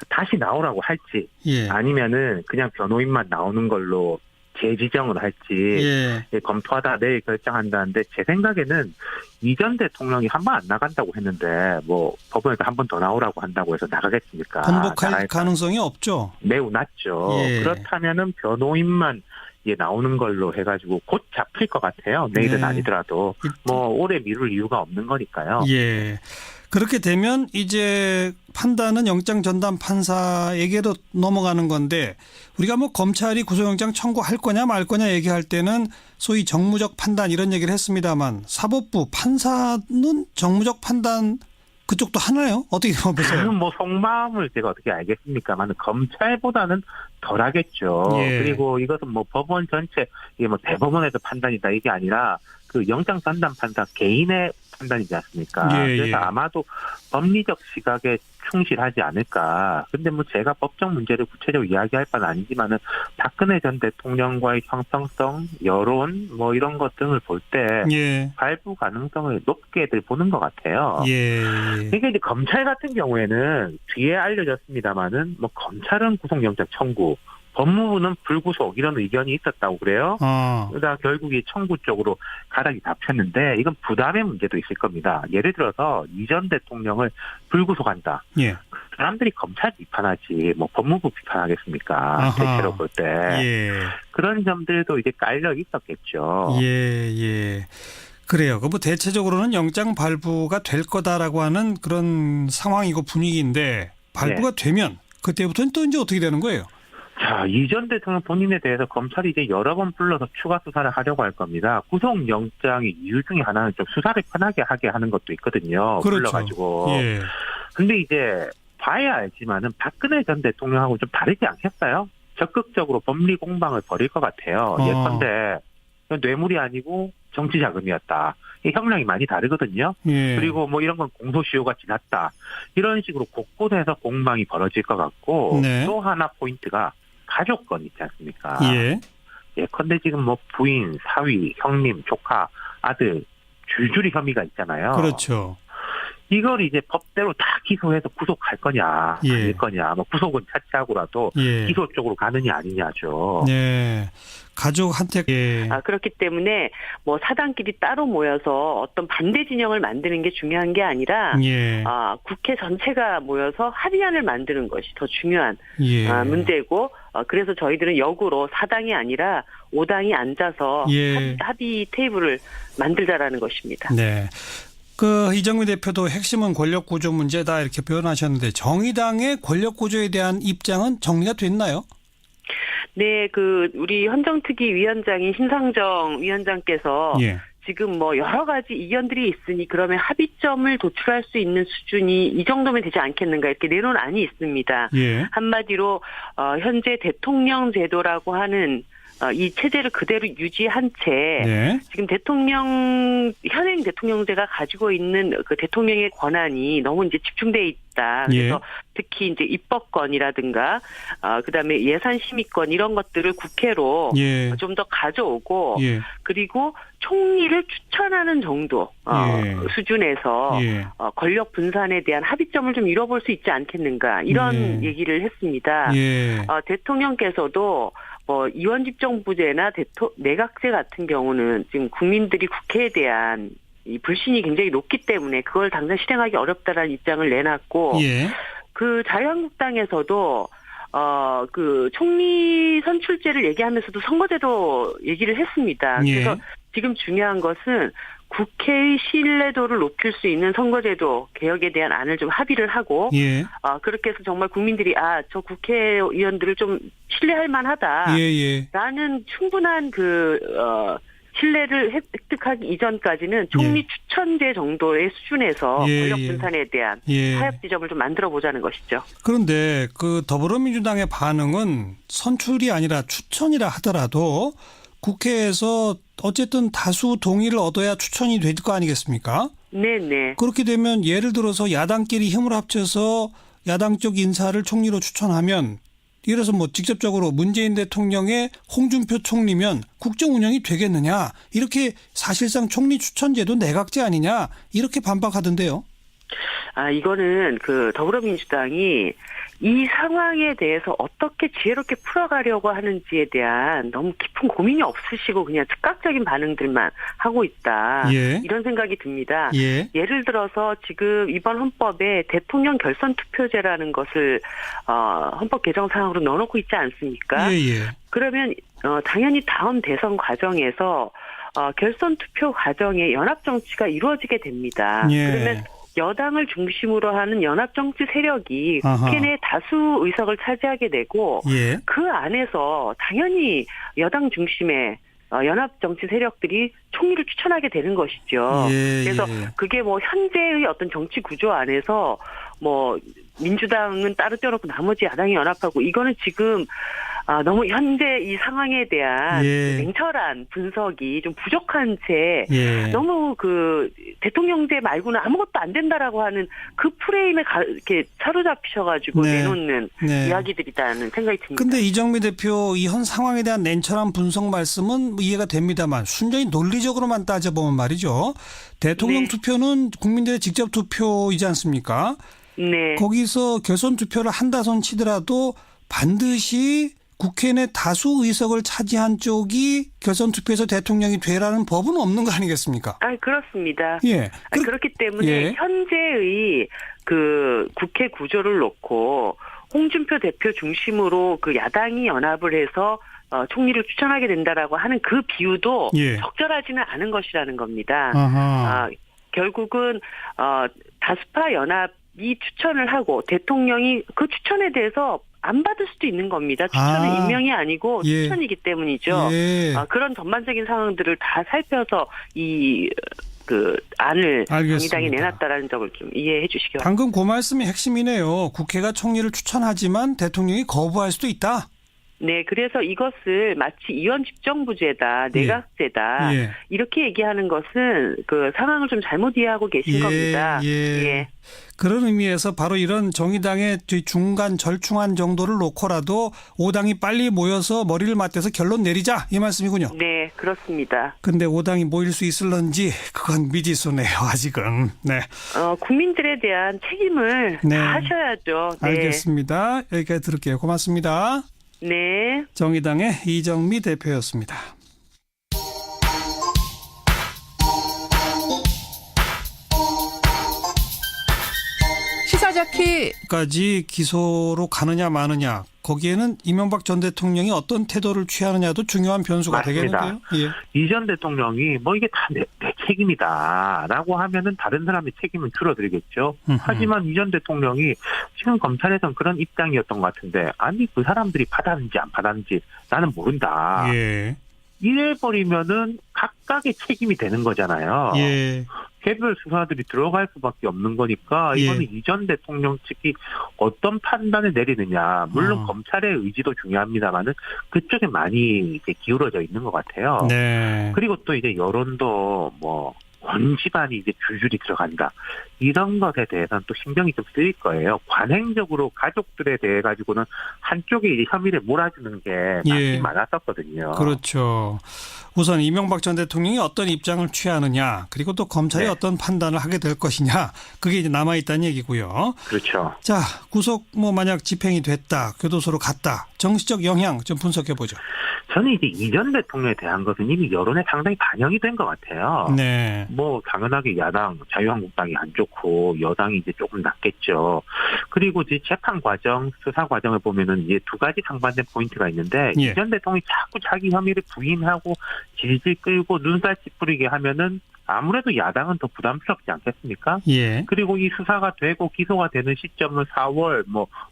다시 나오라고 할지 아니면은 그냥 변호인만 나오는 걸로 재지정을 할지 검토하다 내일 결정한다는데 제 생각에는 이전 대통령이 한 번 안 나간다고 했는데 뭐 법원에서 한 번 더 나오라고 한다고 해서 나가겠습니까? 번복할 가능성이 없죠. 매우 낮죠. 그렇다면은 변호인만 나오는 걸로 해가지고 곧 잡힐 것 같아요. 내일은 아니더라도 뭐 오래 미룰 이유가 없는 거니까요. 예. 그렇게 되면 이제 판단은 영장 전담 판사에게도 넘어가는 건데 우리가 뭐 검찰이 구속영장 청구할 거냐 말 거냐 얘기할 때는 소위 정무적 판단 이런 얘기를 했습니다만 사법부 판사는 정무적 판단 그쪽도 하나요? 어떻게 보세요? 뭐 속마음을 제가 어떻게 알겠습니까만 검찰보다는 덜하겠죠. 그리고 이것은 뭐 법원 전체 이게 뭐 대법원에서 판단이다 이게 아니라 그 영장 전담 판사 개인의 판단이지 않습니까? 그래서 아마도 법리적 시각에 충실하지 않을까. 근데 뭐 제가 법적 문제를 구체적으로 이야기할 바는 아니지만은 박근혜 전 대통령과의 형평성, 여론 뭐 이런 것 등을 볼 때 발부 가능성을 높게들 보는 것 같아요. 그러니까 이제 검찰 같은 경우에는 뒤에 알려졌습니다만은 뭐 검찰은 구속영장 청구, 법무부는 불구속 이런 의견이 있었다고 그래요. 그러다 결국 이 청구 쪽으로 가닥이 잡혔는데 이건 부담의 문제도 있을 겁니다. 예를 들어서 이전 대통령을 불구속한다. 사람들이 검찰 비판하지 뭐 법무부 비판하겠습니까? 대체로 볼 때. 그런 점들도 이제 깔려 있었겠죠. 그래요. 그 뭐 대체적으로는 영장 발부가 될 거다라고 하는 그런 상황이고 분위기인데 발부가 되면 그때부터는 또 이제 어떻게 되는 거예요? 자, 이전 대통령 본인에 대해서 검찰이 이제 여러 번 불러서 추가 수사를 하려고 할 겁니다. 구속영장의 이유 중에 하나는 좀 수사를 편하게 하게 하는 것도 있거든요. 불러가지고. 근데 이제 봐야 알지만은 박근혜 전 대통령하고 좀 다르지 않겠어요? 적극적으로 법리 공방을 벌일 것 같아요. 예컨대 뇌물이 아니고 정치 자금이었다. 이 형량이 많이 다르거든요. 그리고 뭐 이런 건 공소시효가 지났다. 이런 식으로 곳곳에서 공방이 벌어질 것 같고 또 하나 포인트가 가족권 있지 않습니까? 예컨대 지금 뭐 부인, 사위, 형님, 조카, 아들 줄줄이 혐의가 있잖아요. 그렇죠. 이걸 이제 법대로 다 기소해서 구속할 거냐 아닐 거냐 뭐 구속은 차치하고라도 기소 쪽으로 가느냐 아니냐죠. 가족한테 그렇기 때문에 뭐 사당끼리 따로 모여서 어떤 반대 진영을 만드는 게 중요한 게 아니라 국회 전체가 모여서 합의안을 만드는 것이 더 중요한 문제고 그래서 저희들은 역으로 사당이 아니라 5당이 앉아서 합의 테이블을 만들자라는 것입니다. 그 이정미 대표도 핵심은 권력 구조 문제다 이렇게 표현하셨는데 정의당의 권력 구조에 대한 입장은 정리가 됐나요? 네, 그 우리 헌정특위 위원장인 심상정 위원장께서 지금 뭐 여러 가지 이견들이 있으니 그러면 합의점을 도출할 수 있는 수준이 이 정도면 되지 않겠는가 이렇게 내놓은 안이 있습니다. 한마디로 현재 대통령 제도라고 하는 이 체제를 그대로 유지한 채 지금 현행 대통령제가 가지고 있는 그 대통령의 권한이 너무 이제 집중돼 있다. 그래서 특히 이제 입법권이라든가 그다음에 예산 심의권 이런 것들을 국회로 좀 더 가져오고 그리고 총리를 추천하는 정도 수준에서 권력 분산에 대한 합의점을 좀 이뤄볼 수 있지 않겠는가 이런 얘기를 했습니다. 대통령께서도 뭐 이원집정부제나 내각제 같은 경우는 지금 국민들이 국회에 대한 이 불신이 굉장히 높기 때문에 그걸 당장 실행하기 어렵다라는 입장을 내놨고 그 자유한국당에서도 그 총리 선출제를 얘기하면서도 선거제도 얘기를 했습니다. 그래서 지금 중요한 것은 국회의 신뢰도를 높일 수 있는 선거제도 개혁에 대한 안을 좀 합의를 하고 그렇게 해서 정말 국민들이 저 국회의원들을 좀 신뢰할 만하다라는 충분한 신뢰를 획득하기 이전까지는 총리 추천제 정도의 수준에서 권력 분산에 대한 타협 지점을 좀 만들어 보자는 것이죠. 그런데 그 더불어민주당의 반응은 선출이 아니라 추천이라 하더라도 국회에서 어쨌든 다수 동의를 얻어야 추천이 될 거 아니겠습니까? 네네. 그렇게 되면 예를 들어서 야당끼리 힘을 합쳐서 야당 쪽 인사를 총리로 추천하면 예를 들어서 뭐 직접적으로 문재인 대통령의 홍준표 총리면 국정 운영이 되겠느냐. 이렇게 사실상 총리 추천제도 내각제 아니냐. 이렇게 반박하던데요. 이거는 더불어민주당이 이 상황에 대해서 어떻게 지혜롭게 풀어가려고 하는지에 대한 너무 깊은 고민이 없으시고 그냥 즉각적인 반응들만 하고 있다. 이런 생각이 듭니다. 예를 들어서 지금 이번 헌법에 대통령 결선 투표제라는 것을 헌법 개정 사항으로 넣어놓고 있지 않습니까? 그러면 당연히 다음 대선 과정에서 결선 투표 과정에 연합 정치가 이루어지게 됩니다. 그러면 여당을 중심으로 하는 연합정치 세력이 국회 내 다수 의석을 차지하게 되고 그 안에서 당연히 여당 중심의 연합정치 세력들이 총리를 추천하게 되는 것이죠. 그래서 그게 뭐 현재의 어떤 정치 구조 안에서 뭐 민주당은 따로 떼어놓고 나머지 야당이 연합하고 이거는 지금 너무 현재 이 상황에 대한 냉철한 분석이 좀 부족한 채 너무 대통령제 말고는 아무것도 안 된다라고 하는 그 프레임에 이렇게 사로잡히셔가지고 내놓는 이야기들이라는 생각이 듭니다. 그런데 이정미 대표 이 현 상황에 대한 냉철한 분석 말씀은 이해가 됩니다만 순전히 논리적으로만 따져보면 말이죠. 대통령 투표는 국민들의 직접 투표이지 않습니까? 거기서 결선 투표를 한다손 치더라도 반드시 국회 내 다수 의석을 차지한 쪽이 결선 투표에서 대통령이 되라는 법은 없는 거 아니겠습니까? 그렇습니다. 그렇기 때문에 현재의 국회 구조를 놓고 홍준표 대표 중심으로 야당이 연합을 해서 총리를 추천하게 된다라고 하는 그 비유도 적절하지는 않은 것이라는 겁니다. 결국은 다수파 연합이 추천을 하고 대통령이 그 추천에 대해서 안 받을 수도 있는 겁니다. 추천은 임명이 아니고 추천이기 때문이죠. 그런 전반적인 상황들을 다 살펴서 안을 정의당이 내놨다라는 점을 좀 이해해 주시기 바랍니다. 방금 그 말씀이 핵심이네요. 국회가 총리를 추천하지만 대통령이 거부할 수도 있다. 네, 그래서 이것을 마치 이원 집정부제다, 내각제다 이렇게 얘기하는 것은 상황을 좀 잘못 이해하고 계신 겁니다. 그런 의미에서 바로 이런 정의당의 중간 절충안 정도를 놓고라도 5당이 빨리 모여서 머리를 맞대서 결론 내리자 이 말씀이군요. 네, 그렇습니다. 근데 5당이 모일 수 있을런지 그건 미지수네요, 아직은. 국민들에 대한 책임을 다 하셔야죠. 알겠습니다. 여기까지 들을게요. 고맙습니다. 네. 정의당의 이정미 대표였습니다. 시사자키까지 기소로 가느냐 마느냐 거기에는 이명박 전 대통령이 어떤 태도를 취하느냐도 중요한 변수가 되겠는데요. 이 전 대통령이 이게 다 내 책임이다라고 하면은 다른 사람의 책임은 줄어들겠죠. 하지만 이 전 대통령이 지금 검찰에선 그런 입장이었던 것 같은데 그 사람들이 받았는지 안 받았는지 나는 모른다. 이래버리면은 각각의 책임이 되는 거잖아요. 개별 수사들이 들어갈 수밖에 없는 거니까 이거는 이 전 대통령 측이 어떤 판단을 내리느냐. 물론 검찰의 의지도 중요합니다만은 그쪽에 많이 이제 기울어져 있는 것 같아요. 그리고 또 이제 여론도 원 집안이 이제 줄줄이 들어간다. 이런 것에 대해서는 또 신경이 좀 쓰일 거예요. 관행적으로 가족들에 대해 가지고는 한쪽에 이제 혐의를 몰아주는 게 많았었거든요. 그렇죠. 우선 이명박 전 대통령이 어떤 입장을 취하느냐, 그리고 또 검찰이 어떤 판단을 하게 될 것이냐, 그게 이제 남아 있다는 얘기고요. 그렇죠. 자, 구속 만약 집행이 됐다, 교도소로 갔다, 정치적 영향 좀 분석해 보죠. 저는 이제 이전 대통령에 대한 것은 이미 여론에 상당히 반영이 된 것 같아요. 네. 뭐 당연하게 야당 자유한국당이 안 좋고 여당이 이제 조금 낫겠죠. 그리고 이제 재판 과정, 수사 과정을 보면은 이제 두 가지 상반된 포인트가 있는데 이전 대통령이 자꾸 자기 혐의를 부인하고 질질 끌고 눈살 찌푸리게 하면은 아무래도 야당은 더 부담스럽지 않겠습니까? 예. 그리고 이 수사가 되고 기소가 되는 시점은 4월,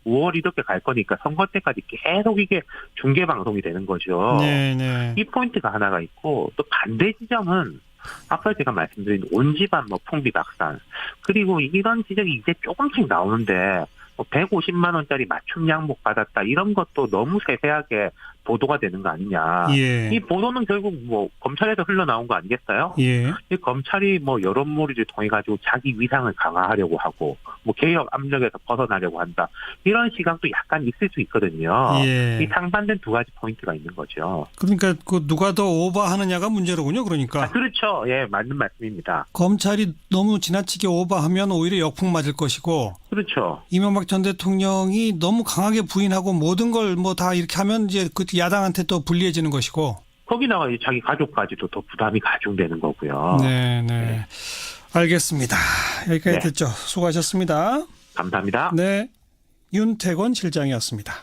5월 이렇게 갈 거니까 선거 때까지 계속 이게 중계 방송이 되는 거죠. 네. 이 포인트가 하나가 있고 또 반대 지점은 아까 제가 말씀드린 온 집안 풍비박산 그리고 이런 지적이 이제 조금씩 나오는데 150만 원짜리 맞춤 양복 받았다 이런 것도 너무 세세하게 보도가 되는 거 아니냐. 이 보도는 결국 검찰에서 흘러나온 거 아니겠어요? 이 검찰이 여론몰이를 통해 가지고 자기 위상을 강화하려고 하고 개혁 압력에서 벗어나려고 한다. 이런 시각도 약간 있을 수 있거든요. 이 상반된 두 가지 포인트가 있는 거죠. 그러니까 누가 더 오버하느냐가 문제로군요. 그러니까. 그렇죠. 예, 맞는 말씀입니다. 검찰이 너무 지나치게 오버하면 오히려 역풍 맞을 것이고. 그렇죠. 이명박 전 대통령이 너무 강하게 부인하고 모든 걸 다 이렇게 하면 이제 그 야당한테 또 불리해지는 것이고. 거기다가 자기 가족까지도 더 부담이 가중되는 거고요. 네. 알겠습니다. 여기까지 듣죠. 수고하셨습니다. 감사합니다. 네. 윤태권 실장이었습니다.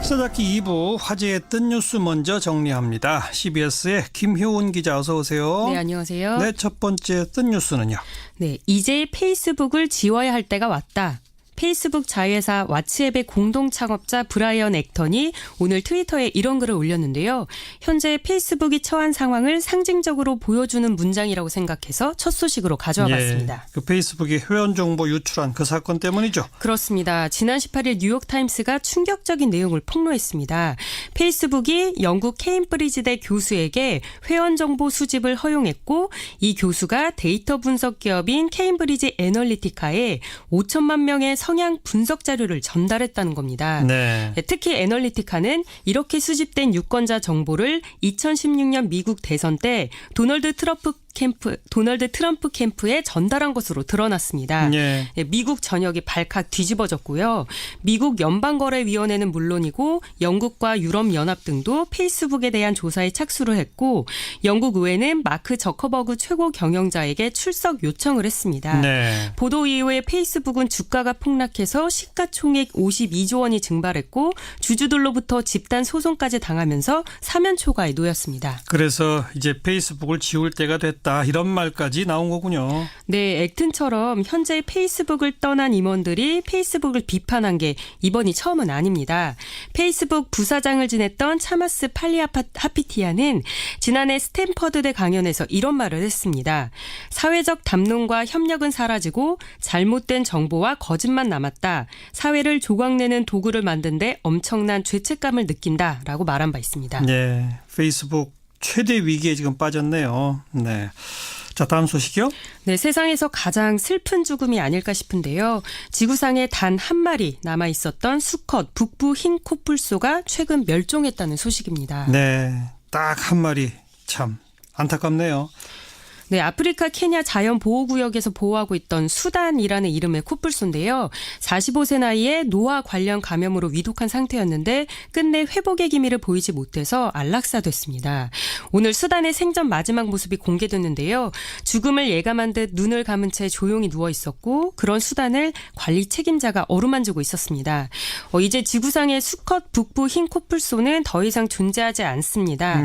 시사잡기 2부 화제의 뜬 뉴스 먼저 정리합니다. CBS의 김효은 기자 어서 오세요. 네, 안녕하세요. 네, 첫 번째 뜬 뉴스는요. 네, 이제 페이스북을 지워야 할 때가 왔다. 페이스북 자회사 왓츠앱의 공동 창업자 브라이언 액턴이 오늘 트위터에 이런 글을 올렸는데요. 현재 페이스북이 처한 상황을 상징적으로 보여주는 문장이라고 생각해서 첫 소식으로 가져와 봤습니다. 그 페이스북이 회원 정보 유출한 그 사건 때문이죠? 그렇습니다. 지난 18일 뉴욕타임스가 충격적인 내용을 폭로했습니다. 페이스북이 영국 케임브리지대 교수에게 회원 정보 수집을 허용했고 이 교수가 데이터 분석 기업인 케임브리지 애널리티카에 5천만 명의 성향 분석 자료를 전달했다는 겁니다. 네. 특히 애널리티카는 이렇게 수집된 유권자 정보를 2016년 미국 대선 때 도널드 트럼프 캠프에 전달한 것으로 드러났습니다. 미국 전역이 발칵 뒤집어졌고요. 미국 연방거래위원회는 물론이고 영국과 유럽연합 등도 페이스북에 대한 조사에 착수를 했고 영국 의회는 마크 저커버그 최고 경영자에게 출석 요청을 했습니다. 보도 이후에 페이스북은 주가가 폭락해서 시가총액 52조 원이 증발했고 주주들로부터 집단 소송까지 당하면서 사면 초과에 놓였습니다. 그래서 이제 페이스북을 지울 때가 됐다. 이런 말까지 나온 거군요. 네, 액튼처럼 현재 페이스북을 떠난 임원들이 페이스북을 비판한 게 이번이 처음은 아닙니다. 페이스북 부사장을 지냈던 차마스 팔리하피티아는 지난해 스탠퍼드대 강연에서 이런 말을 했습니다. 사회적 담론과 협력은 사라지고 잘못된 정보와 거짓만 남았다. 사회를 조각내는 도구를 만든데 엄청난 죄책감을 느낀다라고 말한 바 있습니다. 네, 페이스북 최대 위기에 지금 빠졌네요. 네. 자, 다음 소식이요. 네, 세상에서 가장 슬픈 죽음이 아닐까 싶은데요. 지구상에 단 한 마리 남아 있었던 수컷 북부 흰 코뿔소가 최근 멸종했다는 소식입니다. 네, 딱 한 마리. 참 안타깝네요. 네, 아프리카 케냐 자연보호구역에서 보호하고 있던 수단이라는 이름의 코뿔소인데요. 45세 나이에 노화 관련 감염으로 위독한 상태였는데 끝내 회복의 기미를 보이지 못해서 안락사됐습니다. 오늘 수단의 생전 마지막 모습이 공개됐는데요. 죽음을 예감한 듯 눈을 감은 채 조용히 누워 있었고 그런 수단을 관리 책임자가 어루만지고 있었습니다. 이제 지구상의 수컷 북부 흰 코뿔소는 더 이상 존재하지 않습니다.